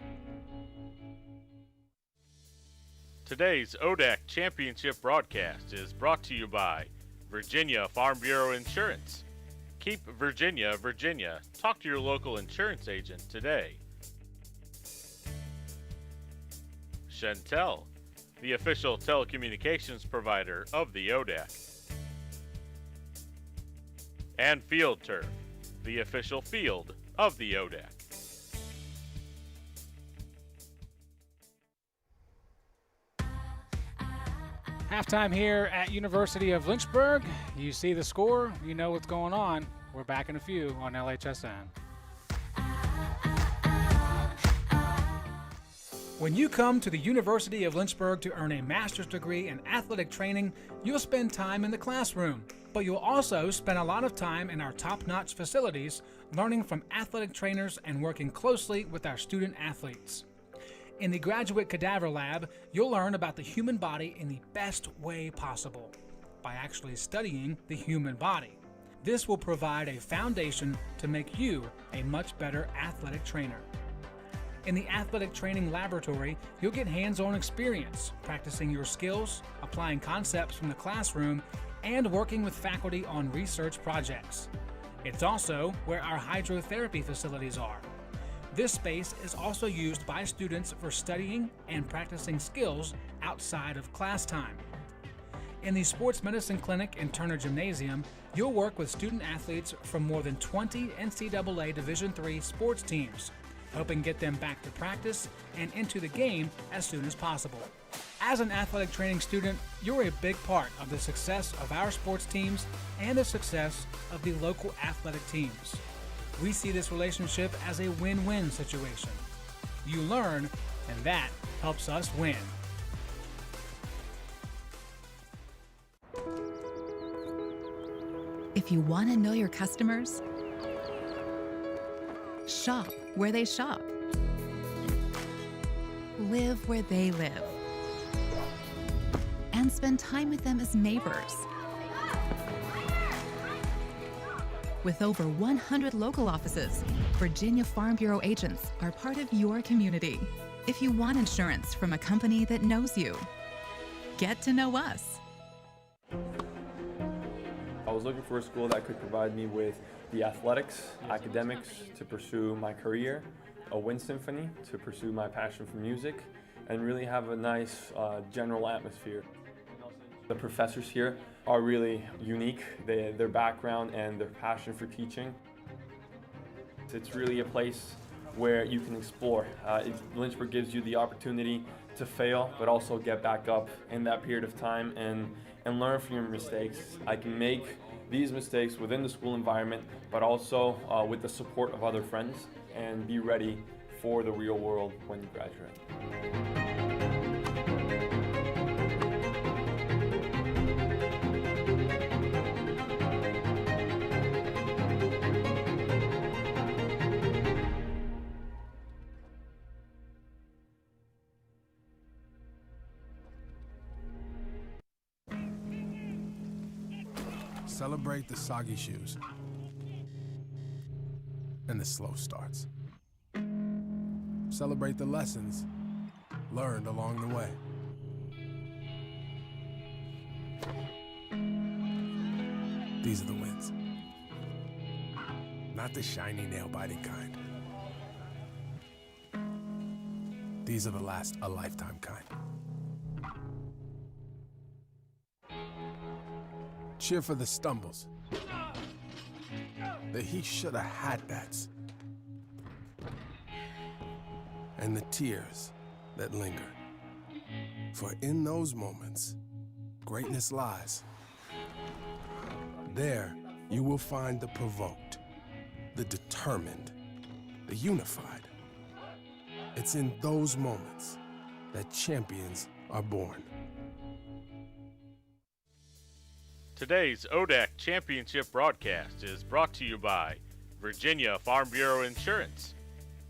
Today's ODAC Championship broadcast is brought to you by Virginia Farm Bureau Insurance. Keep Virginia, Virginia. Talk to your local insurance agent today. Chantel, the official telecommunications provider of the ODAC. And Field Turf, the official field of the ODAC. Halftime here at University of Lynchburg. You see the score, you know what's going on. We're back in a few on LHSN. When you come to the University of Lynchburg to earn a master's degree in athletic training, you'll spend time in the classroom, but you'll also spend a lot of time in our top-notch facilities, learning from athletic trainers and working closely with our student athletes. In the Graduate Cadaver Lab, you'll learn about the human body in the best way possible, by actually studying the human body. This will provide a foundation to make you a much better athletic trainer. In the Athletic Training Laboratory, you'll get hands-on experience, practicing your skills, applying concepts from the classroom, and working with faculty on research projects. It's also where our hydrotherapy facilities are. This space is also used by students for studying and practicing skills outside of class time. In the Sports Medicine Clinic and Turner Gymnasium, you'll work with student athletes from more than 20 NCAA Division III sports teams, helping get them back to practice and into the game as soon as possible. As an athletic training student, you're a big part of the success of our sports teams and the success of the local athletic teams. We see this relationship as a win-win situation. You learn, and that helps us win. If you want to know your customers, shop where they shop. Live where they live. And spend time with them as neighbors. With over 100 local offices, Virginia Farm Bureau agents are part of your community. If you want insurance from a company that knows you, get to know us. I was looking for a school that could provide me with the athletics, academics to pursue my career, a wind symphony to pursue my passion for music, and really have a nice general atmosphere. The professors here are really unique, their background and their passion for teaching. It's really a place where you can explore. Lynchburg gives you the opportunity to fail, but also get back up in that period of time and learn from your mistakes. I can make these mistakes within the school environment, but also with the support of other friends, and be ready for the real world when you graduate. Celebrate the soggy shoes and the slow starts. Celebrate the lessons learned along the way. These are the wins. Not the shiny, nail-biting kind. These are the last a lifetime kind. Cheer for the stumbles, the he shoulda had that's, and the tears that linger. For in those moments, greatness lies. There, you will find the provoked, the determined, the unified. It's in those moments that champions are born. Today's ODAC Championship broadcast is brought to you by Virginia Farm Bureau Insurance.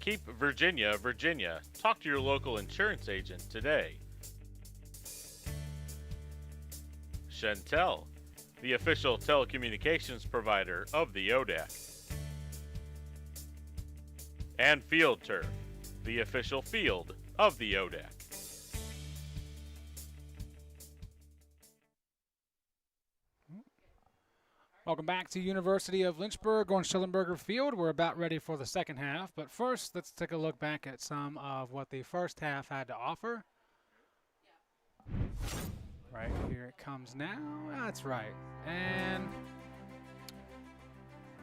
Keep Virginia, Virginia. Talk to your local insurance agent today. Chantel, the official telecommunications provider of the ODAC. And Field Turf, the official field of the ODAC. Welcome back to University of Lynchburg on Schellenberger Field. We're about ready for the second half, but first let's take a look back at some of what the first half had to offer. Right here it comes now. That's right. And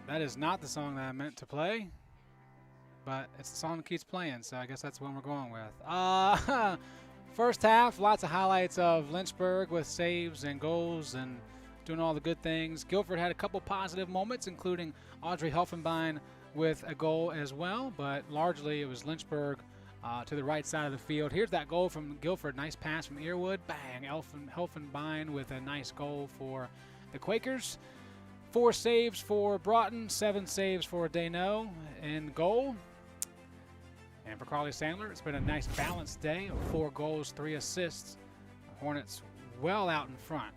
that is not the song that I meant to play, but it's the song that keeps playing, so I guess that's the one we're going with. First half, lots of highlights of Lynchburg with saves and goals and doing all the good things. Guilford had a couple positive moments, including Audrey Helfenbein with a goal as well, but largely it was Lynchburg to the right side of the field. Here's that goal from Guilford. Nice pass from Earwood. Bang! Helfenbein with a nice goal for the Quakers. 4 saves for Broughton, 7 saves for Dano in goal. And for Carly Sandler, it's been a nice balanced day of 4 goals, 3 assists. The Hornets well out in front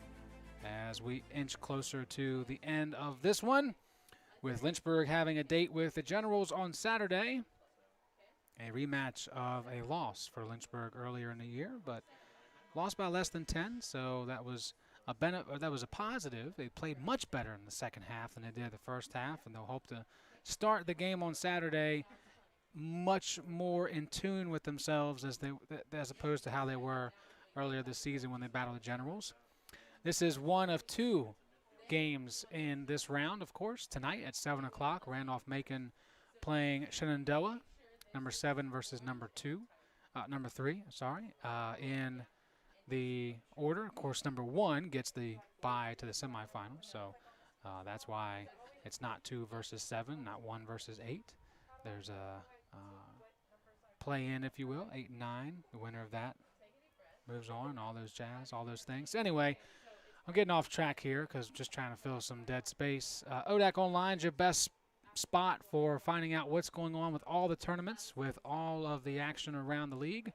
as we inch closer to the end of this one, with Lynchburg having a date with the Generals on Saturday. A rematch of a loss for Lynchburg earlier in the year, but lost by less than 10, so that was a positive. They played much better in the second half than they did the first half, and they'll hope to start the game on Saturday much more in tune with themselves as opposed to how they were earlier this season when they battled the Generals. This is one of 2 games in this round, of course. Tonight at 7 o'clock, Randolph-Macon playing Shenandoah, number 7 versus number 3, in the order. Of course, number 1 gets the bye to the semifinals, so that's why it's not 2 versus 7, not 1 versus 8. There's a play-in, if you will, 8 and 9. The winner of that moves on, all those jazz, all those things. Anyway, I'm getting off track here because I'm just trying to fill some dead space. ODAC Online is your best spot for finding out what's going on with all the tournaments, with all of the action around the league.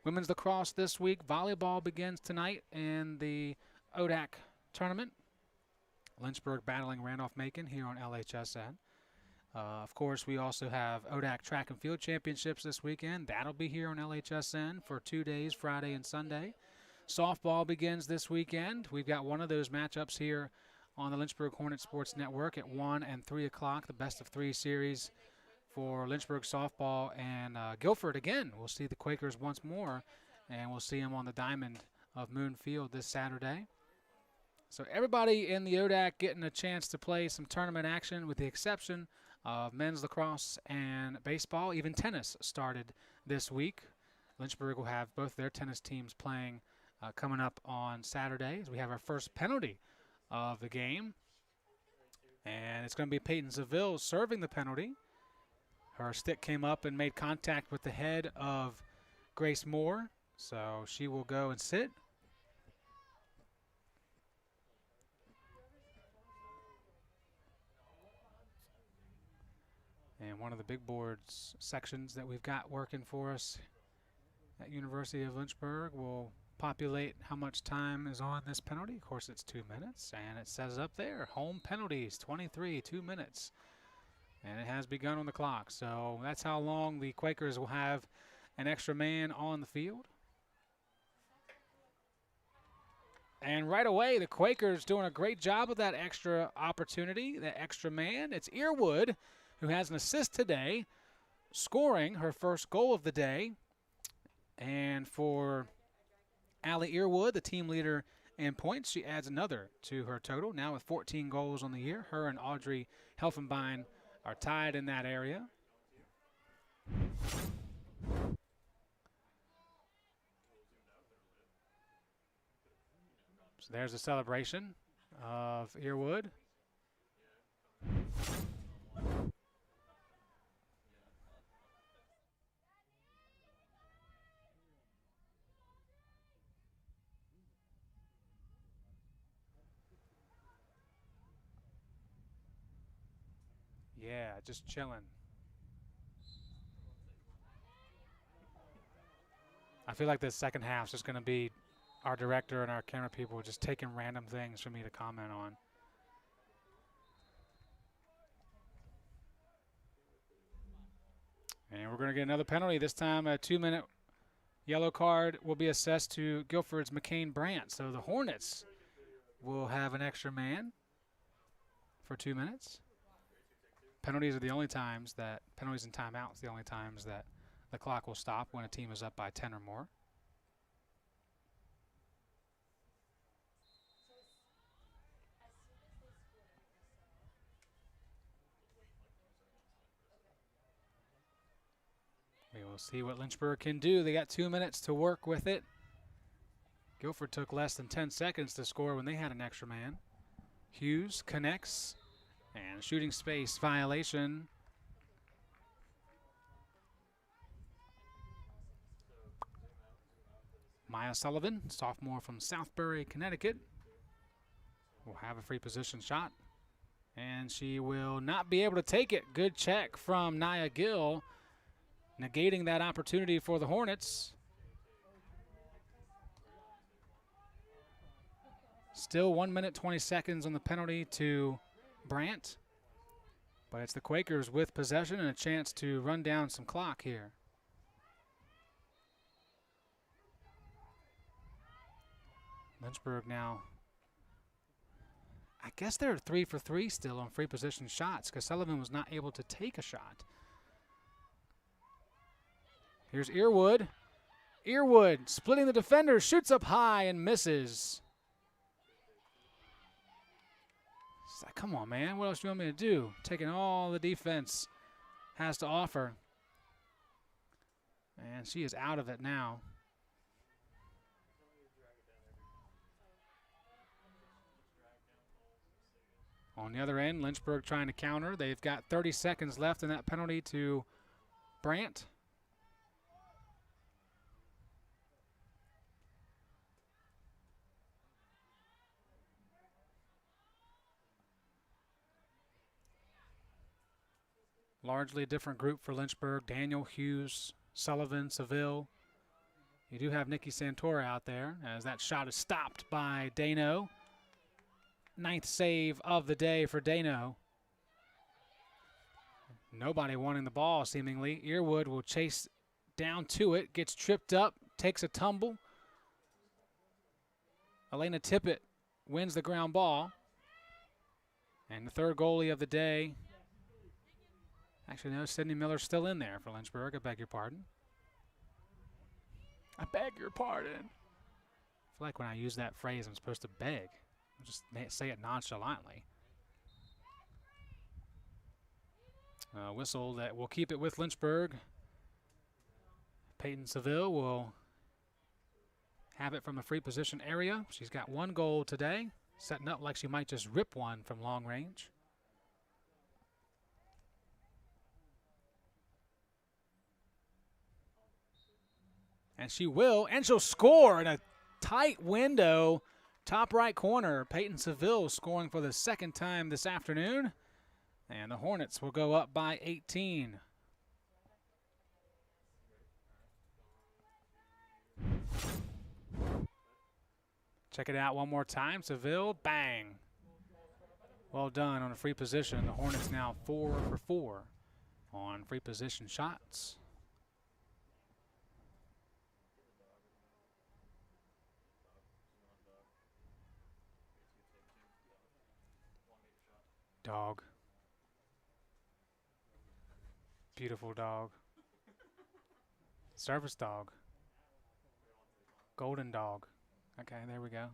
Women's lacrosse this week. Volleyball begins tonight in the ODAC tournament. Lynchburg battling Randolph-Macon here on LHSN. Of course, we also have ODAC track and field championships this weekend. That'll be here on LHSN for 2 days, Friday and Sunday. Softball begins this weekend. We've got one of those matchups here on the Lynchburg Hornet Sports Network at 1 and 3 o'clock, the best of 3 series for Lynchburg softball and Guilford again. We'll see the Quakers once more, and we'll see them on the diamond of Moon Field this Saturday. So everybody in the ODAC getting a chance to play some tournament action, with the exception of men's lacrosse and baseball. Even tennis started this week. Lynchburg will have both their tennis teams playing coming up on Saturday, as we have our first penalty of the game. And it's going to be Peyton Seville serving the penalty. Her stick came up and made contact with the head of Grace Moore, so she will go and sit. And one of the big boards sections that we've got working for us at University of Lynchburg will populate how much time is on this penalty. Of course, it's 2 minutes, and it says up there, home penalties, 23, 2 minutes. And it has begun on the clock, so that's how long the Quakers will have an extra man on the field. And right away, the Quakers doing a great job of that extra opportunity, that extra man. It's Earwood, who has an assist today, scoring her first goal of the day. And for Allie Earwood, the team leader in points, she adds another to her total, now with 14 goals on the year. Her and Audrey Helfenbein are tied in that area. So there's a celebration of Earwood. Yeah, just chilling. I feel like the second half's just going to be our director and our camera people just taking random things for me to comment on. And we're going to get another penalty. This time a 2-minute yellow card will be assessed to Guilford's McCain Brandt. So the Hornets will have an extra man for 2 minutes. Penalties are the only times that, penalties and timeouts, the only times that the clock will stop when a team is up by 10 or more. We will see what Lynchburg can do. They got 2 minutes to work with it. Guilford took less than 10 seconds to score when they had an extra man. Hughes connects, and shooting space violation. Maya Sullivan, sophomore from Southbury, Connecticut, will have a free position shot, and she will not be able to take it. Good check from Nia Gill, negating that opportunity for the Hornets. Still 1 minute 20 seconds on the penalty to Brandt, but it's the Quakers with possession and a chance to run down some clock here. Lynchburg now, I guess they're 3 for 3 still on free position shots because Sullivan was not able to take a shot. Here's Earwood. Earwood splitting the defender, shoots up high and misses. It's like, come on, man. What else do you want me to do? Taking all the defense has to offer. And she is out of it now. On the other end, Lynchburg trying to counter. They've got 30 seconds left in that penalty to Brandt. Largely a different group for Lynchburg. Daniel, Hughes, Sullivan, Seville. You do have Nikki Santora out there as that shot is stopped by Dano. 9th save of the day for Dano. Nobody wanting the ball, seemingly. Earwood will chase down to it, gets tripped up, takes a tumble. Elena Tippett wins the ground ball. And the third goalie of the day. Actually, no, Sydney Miller's still in there for Lynchburg. I beg your pardon. I beg your pardon. I feel like when I use that phrase, I'm supposed to beg. I'll just say it nonchalantly. Whistle that will keep it with Lynchburg. Peyton Seville will have it from the free position area. She's got 1 goal today, setting up like she might just rip one from long range. And she will, and she'll score in a tight window, top right corner. Peyton Seville scoring for the 2nd time this afternoon. And the Hornets will go up by 18. Check it out one more time. Seville, bang. Well done on a free position. The Hornets now 4 for 4 on free position shots. Dog. Beautiful dog. Service dog. Golden dog. Okay, there we go.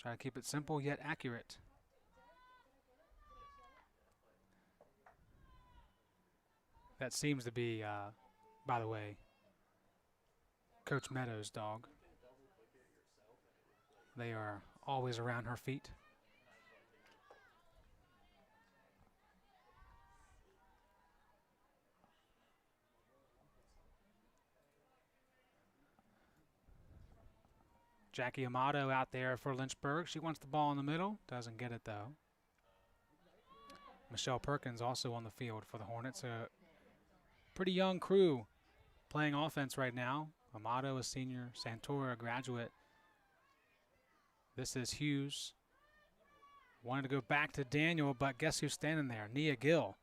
Try to keep it simple yet accurate. That seems to be, by the way, Coach Meadows' dog. They are always around her feet. Jackie Amato out there for Lynchburg. She wants the ball in the middle. Doesn't get it, though. Michelle Perkins also on the field for the Hornets. A pretty young crew playing offense right now. Amato, a senior. Santora, a graduate. This is Hughes. Wanted to go back to Daniel, but guess who's standing there? Nia Gill,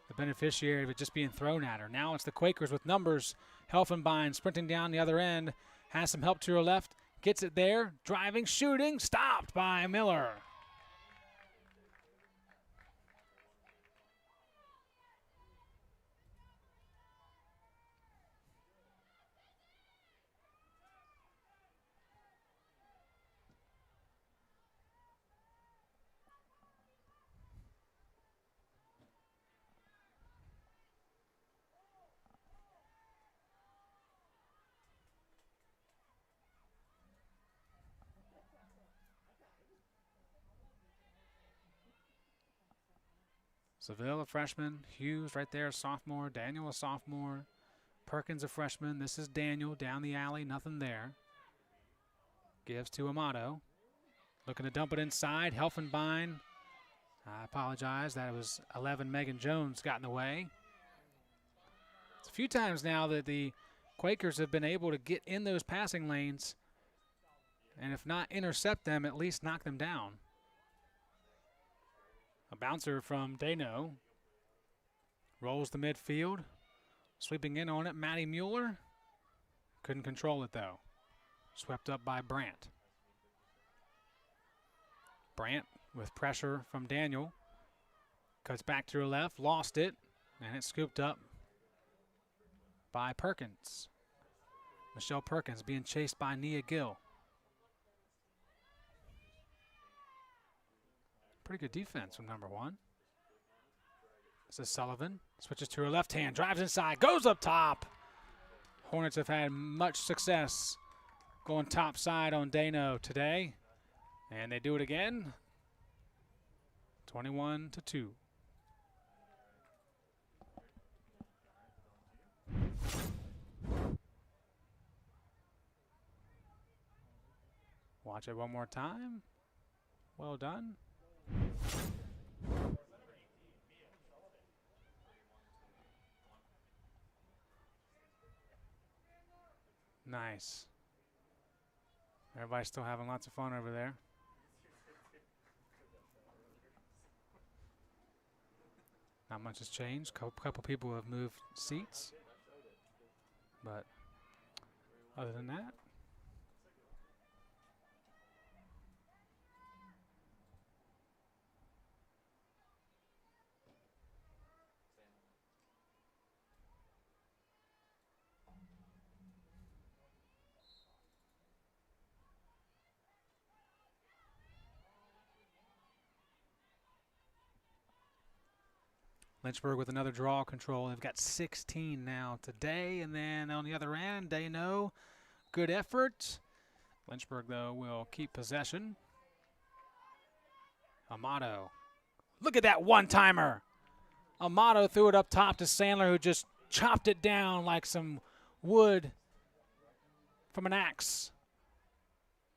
the beneficiary of it just being thrown at her. Now it's the Quakers with numbers. Helfenbein sprinting down the other end. Has some help to her left. Gets it there. Driving, shooting. Stopped by Miller. Seville, a freshman. Hughes right there, a sophomore. Daniel, a sophomore. Perkins, a freshman. This is Daniel down the alley, nothing there. Gives to Amato. Looking to dump it inside. Helfenbein. I apologize. That was 11 Megan Jones got in the way. It's a few times now that the Quakers have been able to get in those passing lanes, and if not intercept them, at least knock them down. A bouncer from Dano. Rolls the midfield. Sweeping in on it, Maddie Mueller. Couldn't control it, though. Swept up by Brandt. Brandt with pressure from Daniel. Cuts back to her left, lost it, and it's scooped up by Perkins. Michelle Perkins being chased by Nia Gill. Pretty good defense from number 1. This is Sullivan. Switches to her left hand, drives inside, goes up top. Hornets have had much success going top side on Dano today. And they do it again. 21-2. Watch it one more time. Well done. Nice. Everybody's still having lots of fun over there. Not much has changed. Couple people have moved seats. But other than that, Lynchburg with another draw control. They've got 16 now today. And then on the other end, Dano, good effort. Lynchburg, though, will keep possession. Amato. Look at that one-timer. Amato threw it up top to Sandler, who just chopped it down like some wood from an axe.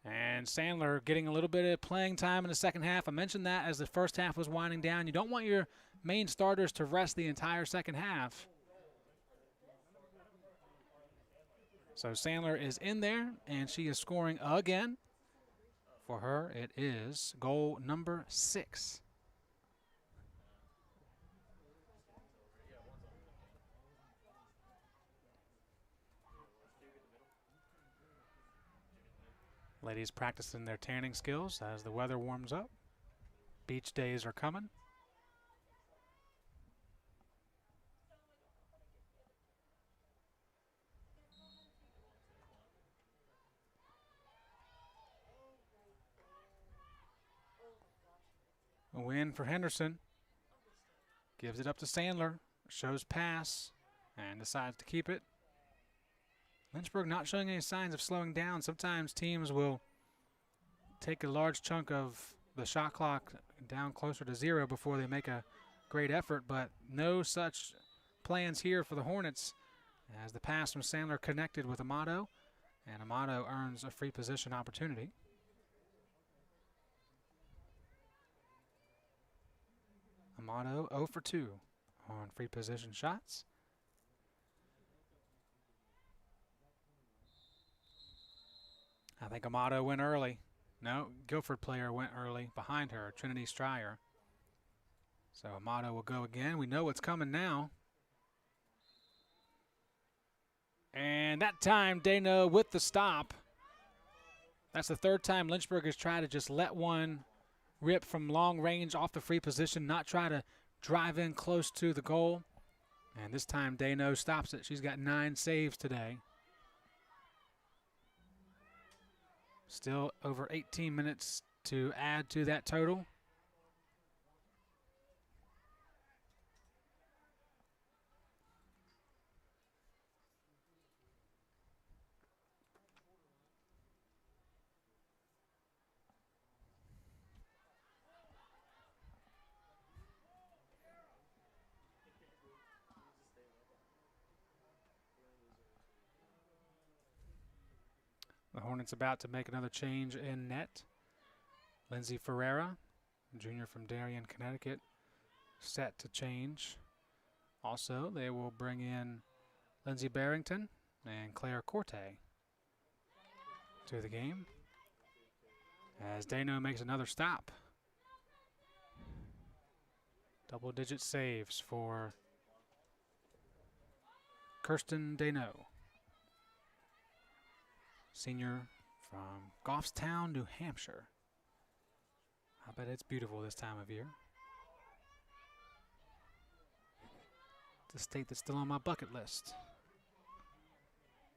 And Sandler getting a little bit of playing time in the second half. I mentioned that as the first half was winding down. You don't want your main starters to rest the entire second half. So Sandler is in there, and she is scoring again. For her, it is goal number 6. Ladies practicing their tanning skills as the weather warms up. Beach days are coming. A win for Henderson. Gives it up to Sandler. Shows pass and decides to keep it. Lynchburg not showing any signs of slowing down. Sometimes teams will take a large chunk of the shot clock down closer to 0 before they make a great effort, but no such plans here for the Hornets as the pass from Sandler connected with Amato, and Amato earns a free position opportunity. Amato 0 for 2 on free position shots. I think Amato went early. No, Guilford player went early behind her, Trinity Stryer. So Amato will go again. We know what's coming now. And that time, Dano with the stop. That's the third time Lynchburg has tried to just let one rip from long range off the free position, not try to drive in close to the goal. And this time, Dano stops it. She's got 9 saves today. Still over 18 minutes to add to that total. The Hornets about to make another change in net. Lindsay Ferreira, junior from Darien, Connecticut, set to change. Also, they will bring in Lindsay Barrington and Claire Corte to the game as Dano makes another stop. Double-digit saves for Kirsten Dano, senior from Goffstown, New Hampshire. I bet it's beautiful this time of year. It's a state that's still on my bucket list.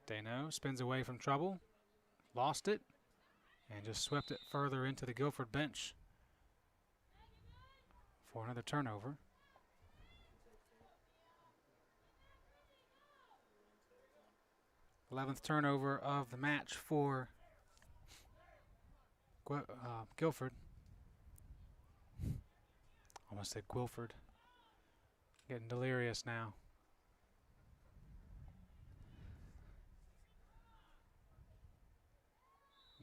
Dano spins away from trouble, lost it, and just swept it further into the Guilford bench for another turnover. 11th turnover of the match for Guilford. Almost said Guilford. Getting delirious now.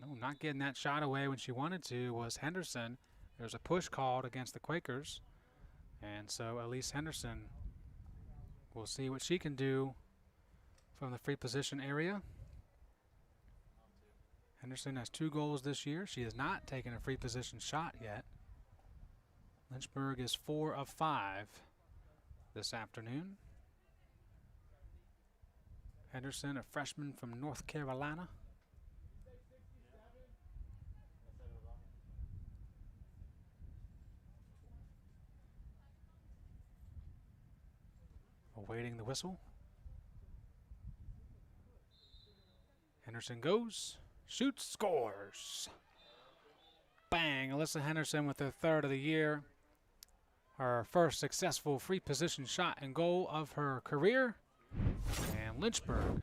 No, not getting that shot away when she wanted to was Henderson. There's a push called against the Quakers. And so Elise Henderson, we'll see what she can do from the free position area. Henderson has 2 goals this year. She has not taken a free position shot yet. Lynchburg is 4 of 5 this afternoon. Henderson, a freshman from North Carolina. Awaiting the whistle. Henderson goes, shoots, scores. Bang, Alyssa Henderson with her 3rd of the year. Her first successful free position shot and goal of her career. And Lynchburg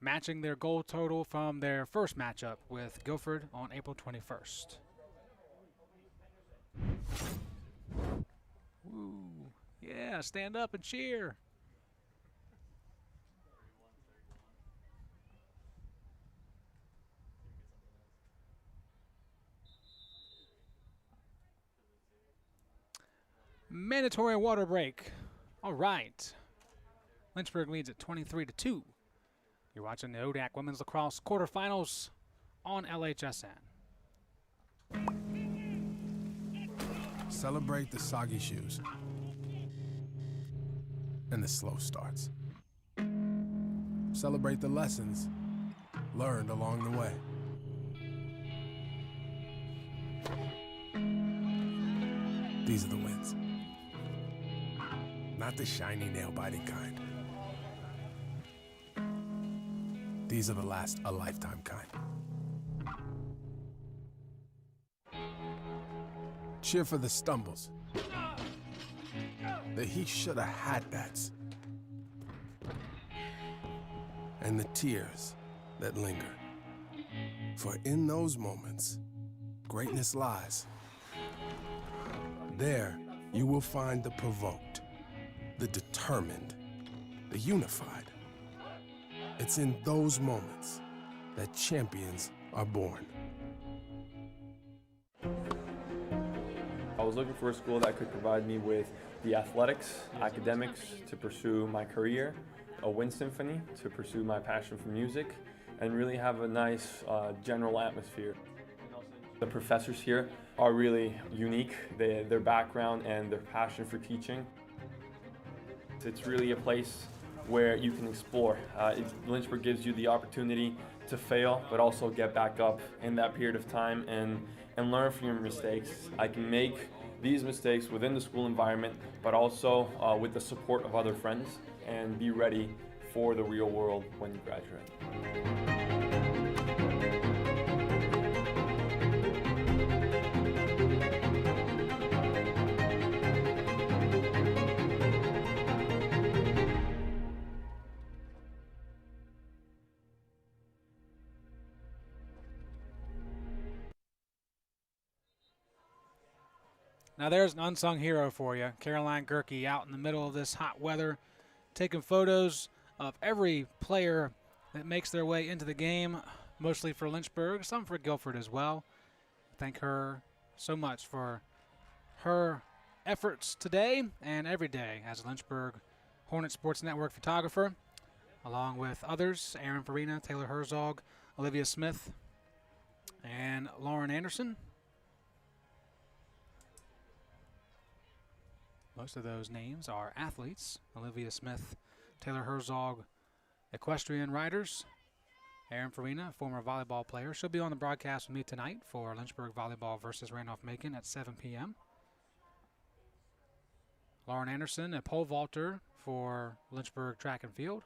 matching their goal total from their first matchup with Guilford on April 21st. Woo. Yeah, stand up and cheer. Mandatory water break. All right. Lynchburg leads at 23-2. You're watching the ODAC Women's Lacrosse Quarterfinals on LHSN. Celebrate the soggy shoes and the slow starts. Celebrate the lessons learned along the way. These are the wins. Not the shiny nail-biting kind. These are the last a lifetime kind. Cheer for the stumbles. The he shoulda had bats. And the tears that linger. For in those moments, greatness lies. There, you will find the provoked, the determined, the unified. It's in those moments that champions are born. I was looking for a school that could provide me with the athletics, academics to pursue my career, a wind symphony to pursue my passion for music, and really have a nice general atmosphere. The professors here are really unique, their background and their passion for teaching. It's really a place where you can explore. Lynchburg gives you the opportunity to fail, but also get back up in that period of time and learn from your mistakes. I can make these mistakes within the school environment, but also with the support of other friends, and be ready for the real world when you graduate. Now there's an unsung hero for you. Caroline Gerke out in the middle of this hot weather, taking photos of every player that makes their way into the game, mostly for Lynchburg, some for Guilford as well. Thank her so much for her efforts today and every day as a Lynchburg Hornet Sports Network photographer, along with others, Aaron Farina, Taylor Herzog, Olivia Smith, and Lauren Anderson. Most of those names are athletes. Olivia Smith, Taylor Herzog, equestrian riders. Aaron Farina, former volleyball player. She'll be on the broadcast with me tonight for Lynchburg Volleyball versus Randolph-Macon at 7 p.m. Lauren Anderson, a pole vaulter for Lynchburg Track and Field.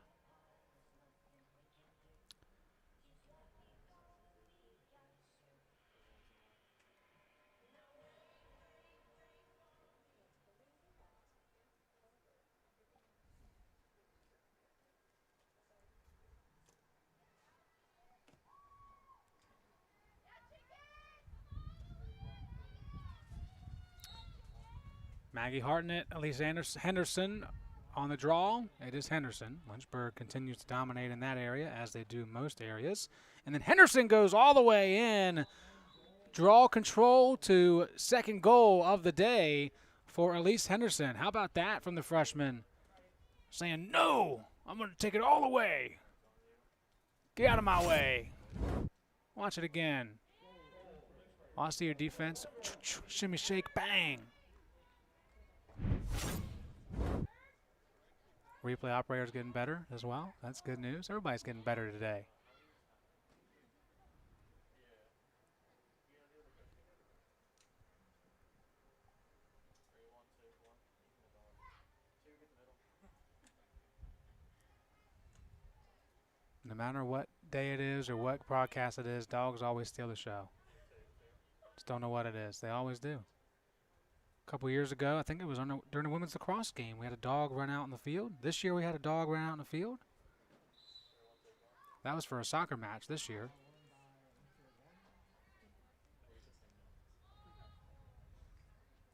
Maggie Hartnett, Elise Henderson on the draw. It is Henderson. Lynchburg continues to dominate in that area, as they do most areas. And then Henderson goes all the way in. Draw control to second goal of the day for Elise Henderson. How about that from the freshman? Saying, no, I'm going to take it all the way. Get out of my way. Watch it again. I see your defense. Shimmy, shake, bang. Replay operator's getting better as well. That's good news. Everybody's getting better today. No matter what day it is or what broadcast it is, dogs always steal the show. Just don't know what it is. They always do. A couple years ago, I think it was during the women's lacrosse game, we had a dog run out in the field. This year we had a dog run out in the field. That was for a soccer match this year.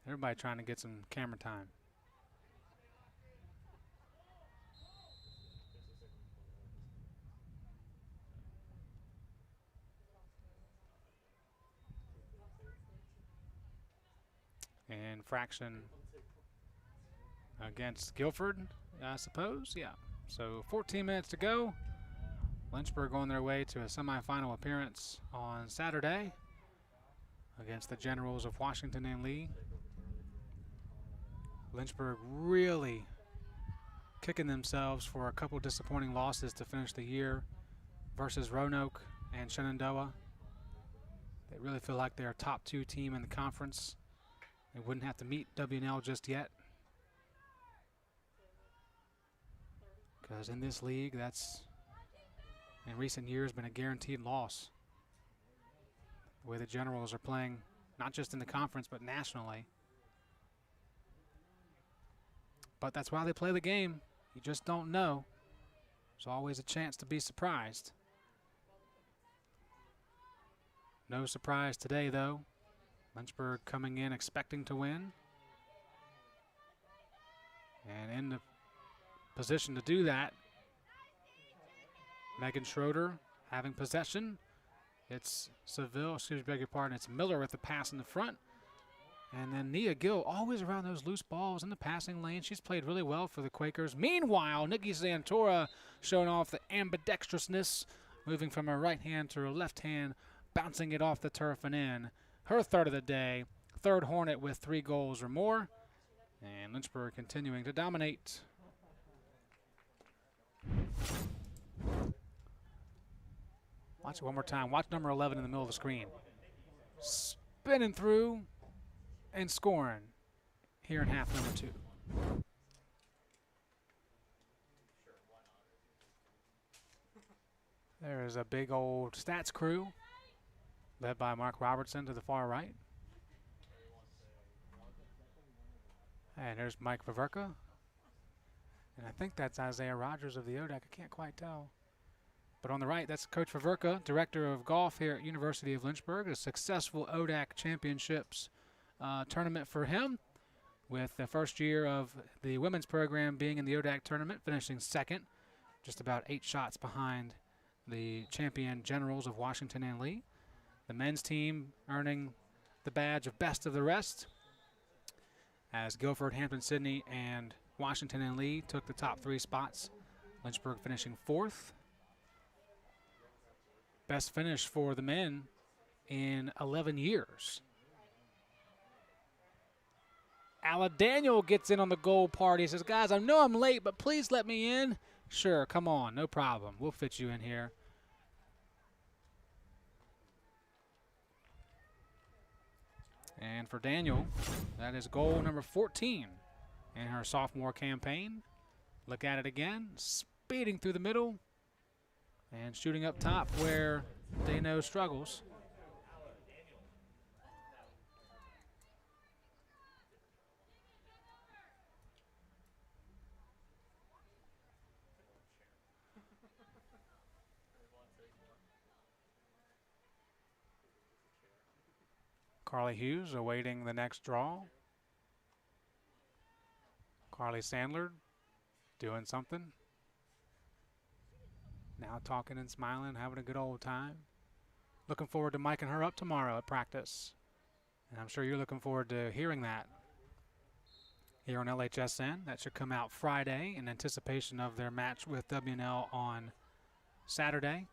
Everybody trying to get some camera time. And fraction against Guilford, I suppose. Yeah. So 14 minutes to go. Lynchburg on their way to a semifinal appearance on Saturday against the Generals of Washington and Lee. Lynchburg really kicking themselves for a couple disappointing losses to finish the year versus Roanoke and Shenandoah. They really feel like they're a top 2 team in the conference. They wouldn't have to meet W&L just yet, because in this league, that's in recent years been a guaranteed loss. The way the Generals are playing, not just in the conference, but nationally. But that's why they play the game. You just don't know. There's always a chance to be surprised. No surprise today, though. Lynchburg coming in expecting to win. And in the position to do that, Megan Schroeder having possession. It's it's Miller with the pass in the front. And then Nia Gill always around those loose balls in the passing lane. She's played really well for the Quakers. Meanwhile, Nikki Santora showing off the ambidextrousness moving from her right hand to her left hand, bouncing it off the turf and in. Her third of the day, third Hornet with 3 goals or more. And Lynchburg continuing to dominate. Watch it one more time. Watch number 11 in the middle of the screen. Spinning through and scoring here in half number 2. There is a big old stats crew led by Mark Robertson to the far right. And there's Mike Vaverka. And I think that's Isaiah Rogers of the ODAC. I can't quite tell. But on the right, that's Coach Vaverka, director of golf here at University of Lynchburg. A successful ODAC championships tournament for him, with the first year of the women's program being in the ODAC tournament, finishing second, just about 8 shots behind the champion generals of Washington and Lee. The men's team earning the badge of best of the rest, as Guilford, Hampton-Sydney, and Washington and Lee took the top 3 spots. Lynchburg finishing 4th. Best finish for the men in 11 years. Ala Daniel gets in on the goal party. He says, guys, I know I'm late, but please let me in. Sure, come on, no problem. We'll fit you in here. And for Daniel, that is goal number 14 in her sophomore campaign. Look at it again, speeding through the middle and shooting up top where Dano struggles. Carly Hughes awaiting the next draw. Carly Sandler doing something. Now talking and smiling, having a good old time. Looking forward to miking her up tomorrow at practice. And I'm sure you're looking forward to hearing that here on LHSN. That should come out Friday in anticipation of their match with WNL on Saturday.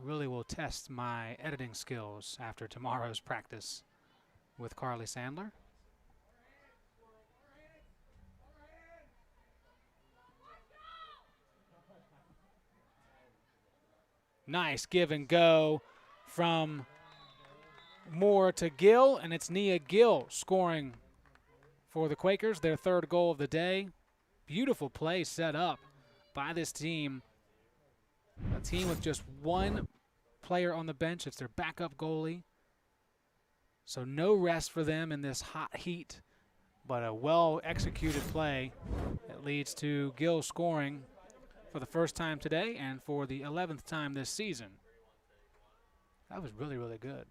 Really will test my editing skills after tomorrow's practice with Carly Sandler. Nice give and go from Moore to Gill, and it's Nia Gill scoring for the Quakers, their 3rd goal of the day. Beautiful play set up by this team. A team with just 1 player on the bench. It's their backup goalie. So no rest for them in this hot heat, but a well-executed play that leads to Gill scoring for the first time today and for the 11th time this season. That was really, really good.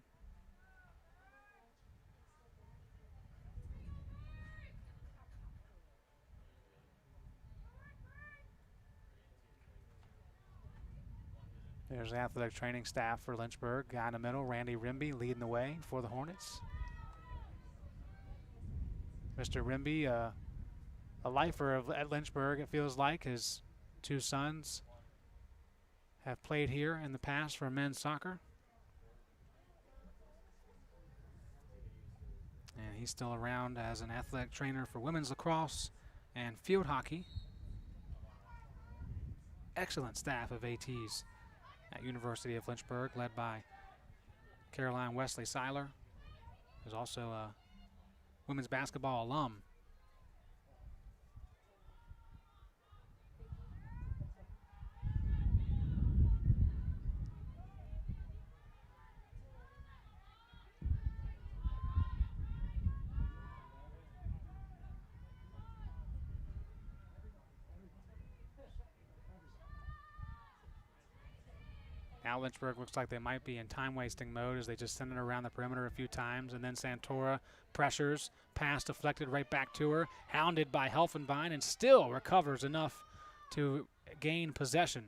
There's the athletic training staff for Lynchburg. Guy in the middle, Randy Rimby, leading the way for the Hornets. Mr. Rimby, a lifer at Lynchburg, it feels like. His 2 sons have played here in the past for men's soccer. And he's still around as an athletic trainer for women's lacrosse and field hockey. Excellent staff of ATs at University of Lynchburg, led by Caroline Wesley Seiler, who's also a women's basketball alum. Now Lynchburg looks like they might be in time-wasting mode as they just send it around the perimeter a few times, and then Santora pressures, pass deflected right back to her, hounded by Helfenbein, and still recovers enough to gain possession.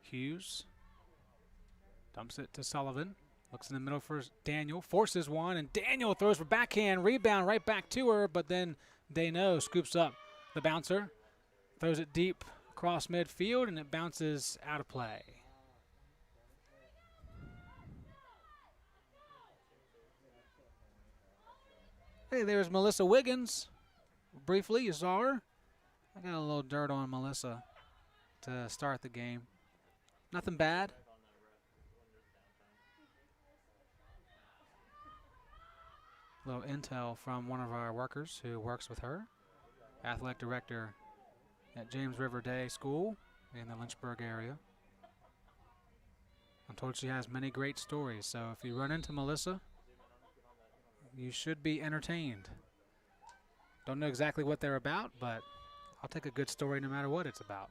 Hughes dumps it to Sullivan. Looks in the middle for Daniel, forces one, and Daniel throws for backhand, rebound right back to her, but then Dano scoops up the bouncer, throws it deep across midfield, and it bounces out of play. Hey, there's Melissa Wiggins. Briefly, you saw her. I got a little dirt on Melissa to start the game. Nothing bad. Little intel from one of our workers who works with her, athletic director at James River Day School in the Lynchburg area. I'm told she has many great stories, so if you run into Melissa, you should be entertained. Don't know exactly what they're about, but I'll take a good story no matter what it's about.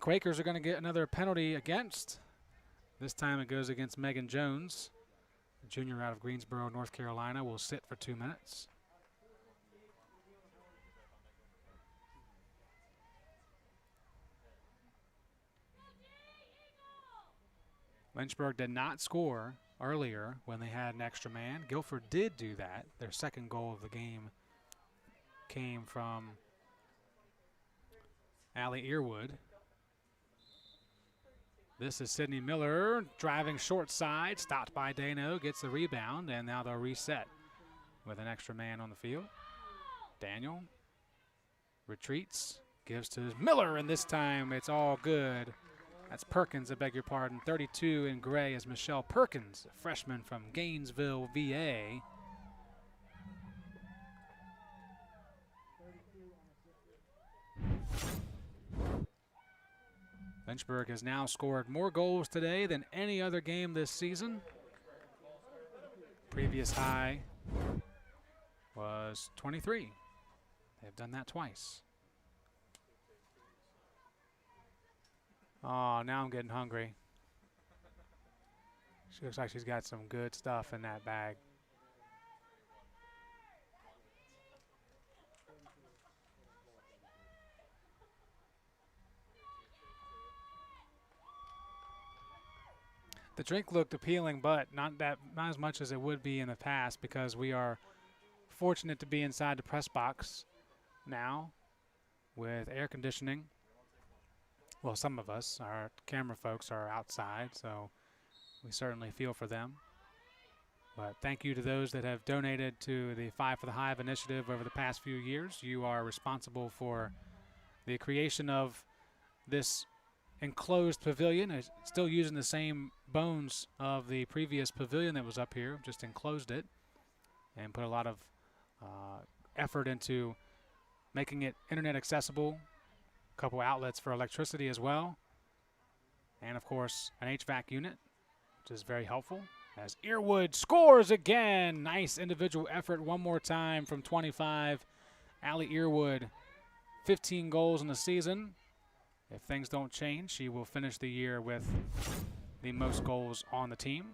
Quakers are going to get another penalty against. This time it goes against Megan Jones. A junior out of Greensboro, North Carolina, will sit for 2 minutes. Lynchburg did not score earlier when they had an extra man. Guilford did do that. Their second goal of the game came from Allie Earwood. This is Sydney Miller driving short side, stopped by Dano, gets the rebound, and now they'll reset with an extra man on the field. Daniel retreats, gives to Miller, and this time it's all good. That's Perkins, I beg your pardon. 32 in gray is Michelle Perkins, a freshman from Gainesville, VA. Lynchburg has now scored more goals today than any other game this season. Previous high was 23. They've done that twice. Oh, now I'm getting hungry. She looks like she's got some good stuff in that bag. The drink looked appealing, but not as much as it would be in the past, because we are fortunate to be inside the press box now with air conditioning. Well, some of us, our camera folks, are outside, so we certainly feel for them. But thank you to those that have donated to the Five for the Hive initiative over the past few years. You are responsible for the creation of this enclosed pavilion. It's still using the same bones of the previous pavilion that was up here, just enclosed it and put a lot of effort into making it internet accessible. A couple outlets for electricity as well, and of course an HVAC unit, which is very helpful. As Earwood scores again, nice individual effort one more time from 25. Allie Earwood, 15 goals in the season. If things don't change, she will finish the year with the most goals on the team,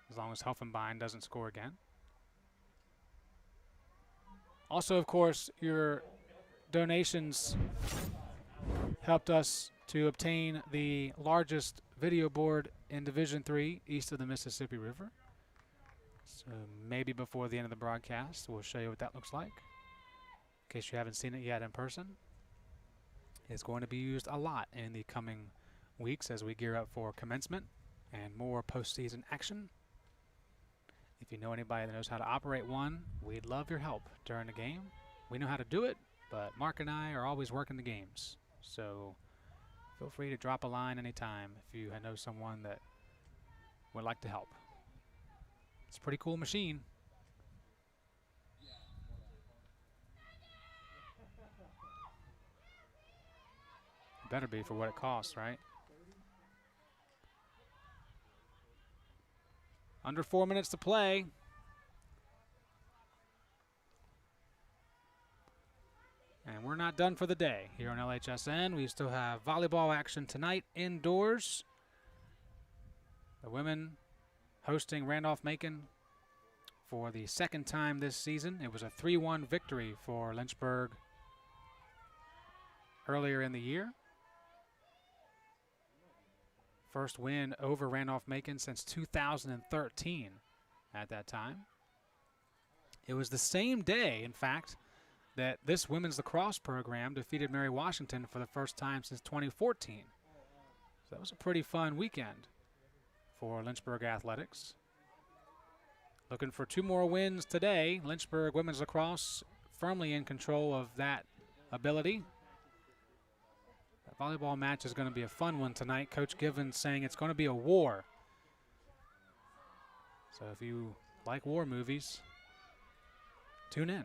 as long as Helfenbein doesn't score again. Also, of course, your donations helped us to obtain the largest video board in Division III east of the Mississippi River. So maybe before the end of the broadcast, we'll show you what that looks like, in case you haven't seen it yet in person. It's going to be used a lot in the coming weeks as we gear up for commencement and more postseason action. If you know anybody that knows how to operate one, we'd love your help during the game. We know how to do it, but Mark and I are always working the games. So feel free to drop a line anytime if you know someone that would like to help. It's a pretty cool machine. Better be for what it costs, right? Under 4 minutes to play. And we're not done for the day here on LHSN. We still have volleyball action tonight indoors. The women hosting Randolph-Macon for the second time this season. It was a 3-1 victory for Lynchburg earlier in the year. First win over Randolph-Macon since 2013 at that time. It was the same day, in fact, that this women's lacrosse program defeated Mary Washington for the first time since 2014. So that was a pretty fun weekend for Lynchburg athletics. Looking for 2 more wins today. Lynchburg women's lacrosse firmly in control of that ability. That volleyball match is going to be a fun one tonight. Coach Givens saying it's going to be a war. So if you like war movies, tune in.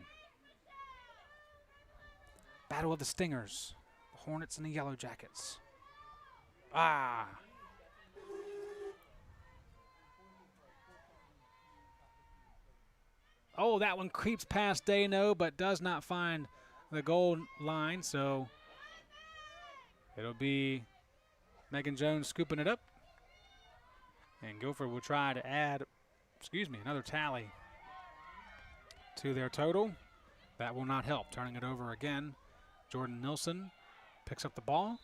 Battle of the Stingers, the Hornets and the Yellow Jackets. Ah! Oh, that one creeps past Dano, but does not find the goal line, so it'll be Megan Jones scooping it up. And Guilford will try to add, another tally to their total. That will not help. Turning it over again. Jordan Nilsson picks up the ball.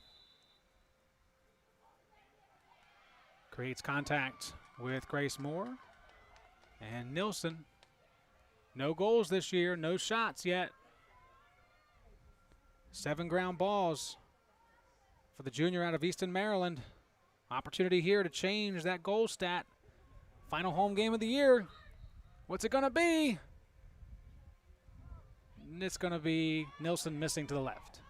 Creates contact with Grace Moore. And Nilsson, no goals this year, no shots yet. 7 ground balls for the junior out of Easton, Maryland. Opportunity here to change that goal stat. Final home game of the year. What's it going to be? It's going to be Nilsson missing to the left.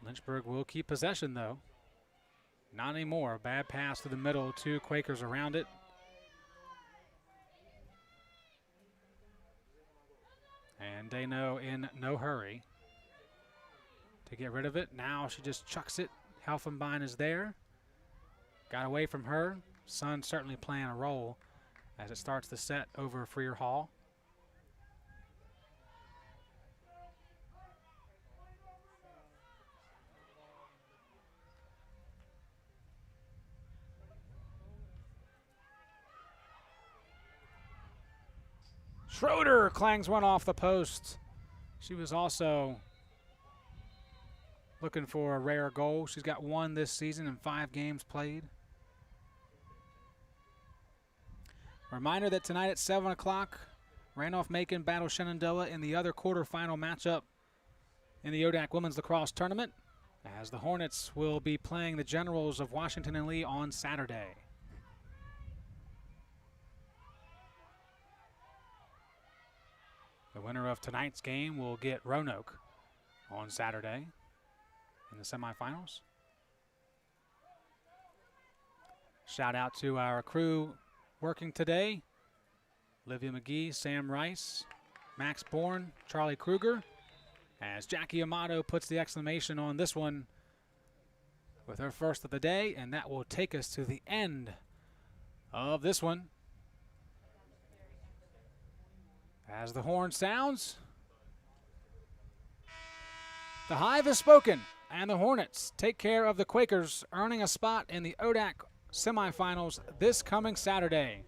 Lynchburg will keep possession, though. Not anymore. Bad pass to the middle. 2 Quakers around it. And Dano in no hurry to get rid of it. Now she just chucks it. Helfenbein is there. Got away from her. Sun certainly playing a role as it starts the set over Freer Hall. Schroeder clangs one off the post. She was also looking for a rare goal. She's got 1 this season in 5 games played. Reminder that tonight at 7 o'clock, Randolph-Macon battle Shenandoah in the other quarterfinal matchup in the ODAC Women's Lacrosse Tournament, as the Hornets will be playing the Generals of Washington and Lee on Saturday. The winner of tonight's game will get Roanoke on Saturday in the semifinals. Shout out to our crew working today. Olivia McGee, Sam Rice, Max Bourne, Charlie Kruger, as Jackie Amato puts the exclamation on this one with her first of the day, and that will take us to the end of this one. As the horn sounds, the Hive has spoken, and the Hornets take care of the Quakers, earning a spot in the ODAC semifinals this coming Saturday.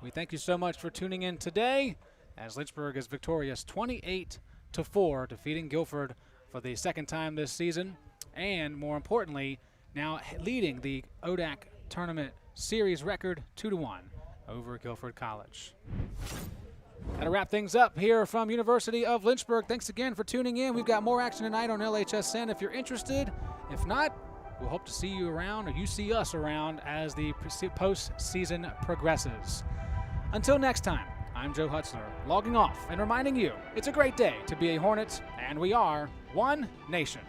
We thank you so much for tuning in today, as Lynchburg is victorious 28-4, defeating Guilford for the 2nd time this season, and more importantly, now leading the ODAC tournament series record 2-1 over Guilford College. That'll wrap things up here from University of Lynchburg. Thanks again for tuning in. We've got more action tonight on LHSN if you're interested. If not, we'll hope to see you around, or you see us around, as the postseason progresses. Until next time, I'm Joe Hutzler, logging off and reminding you it's a great day to be a Hornet, and we are one nation.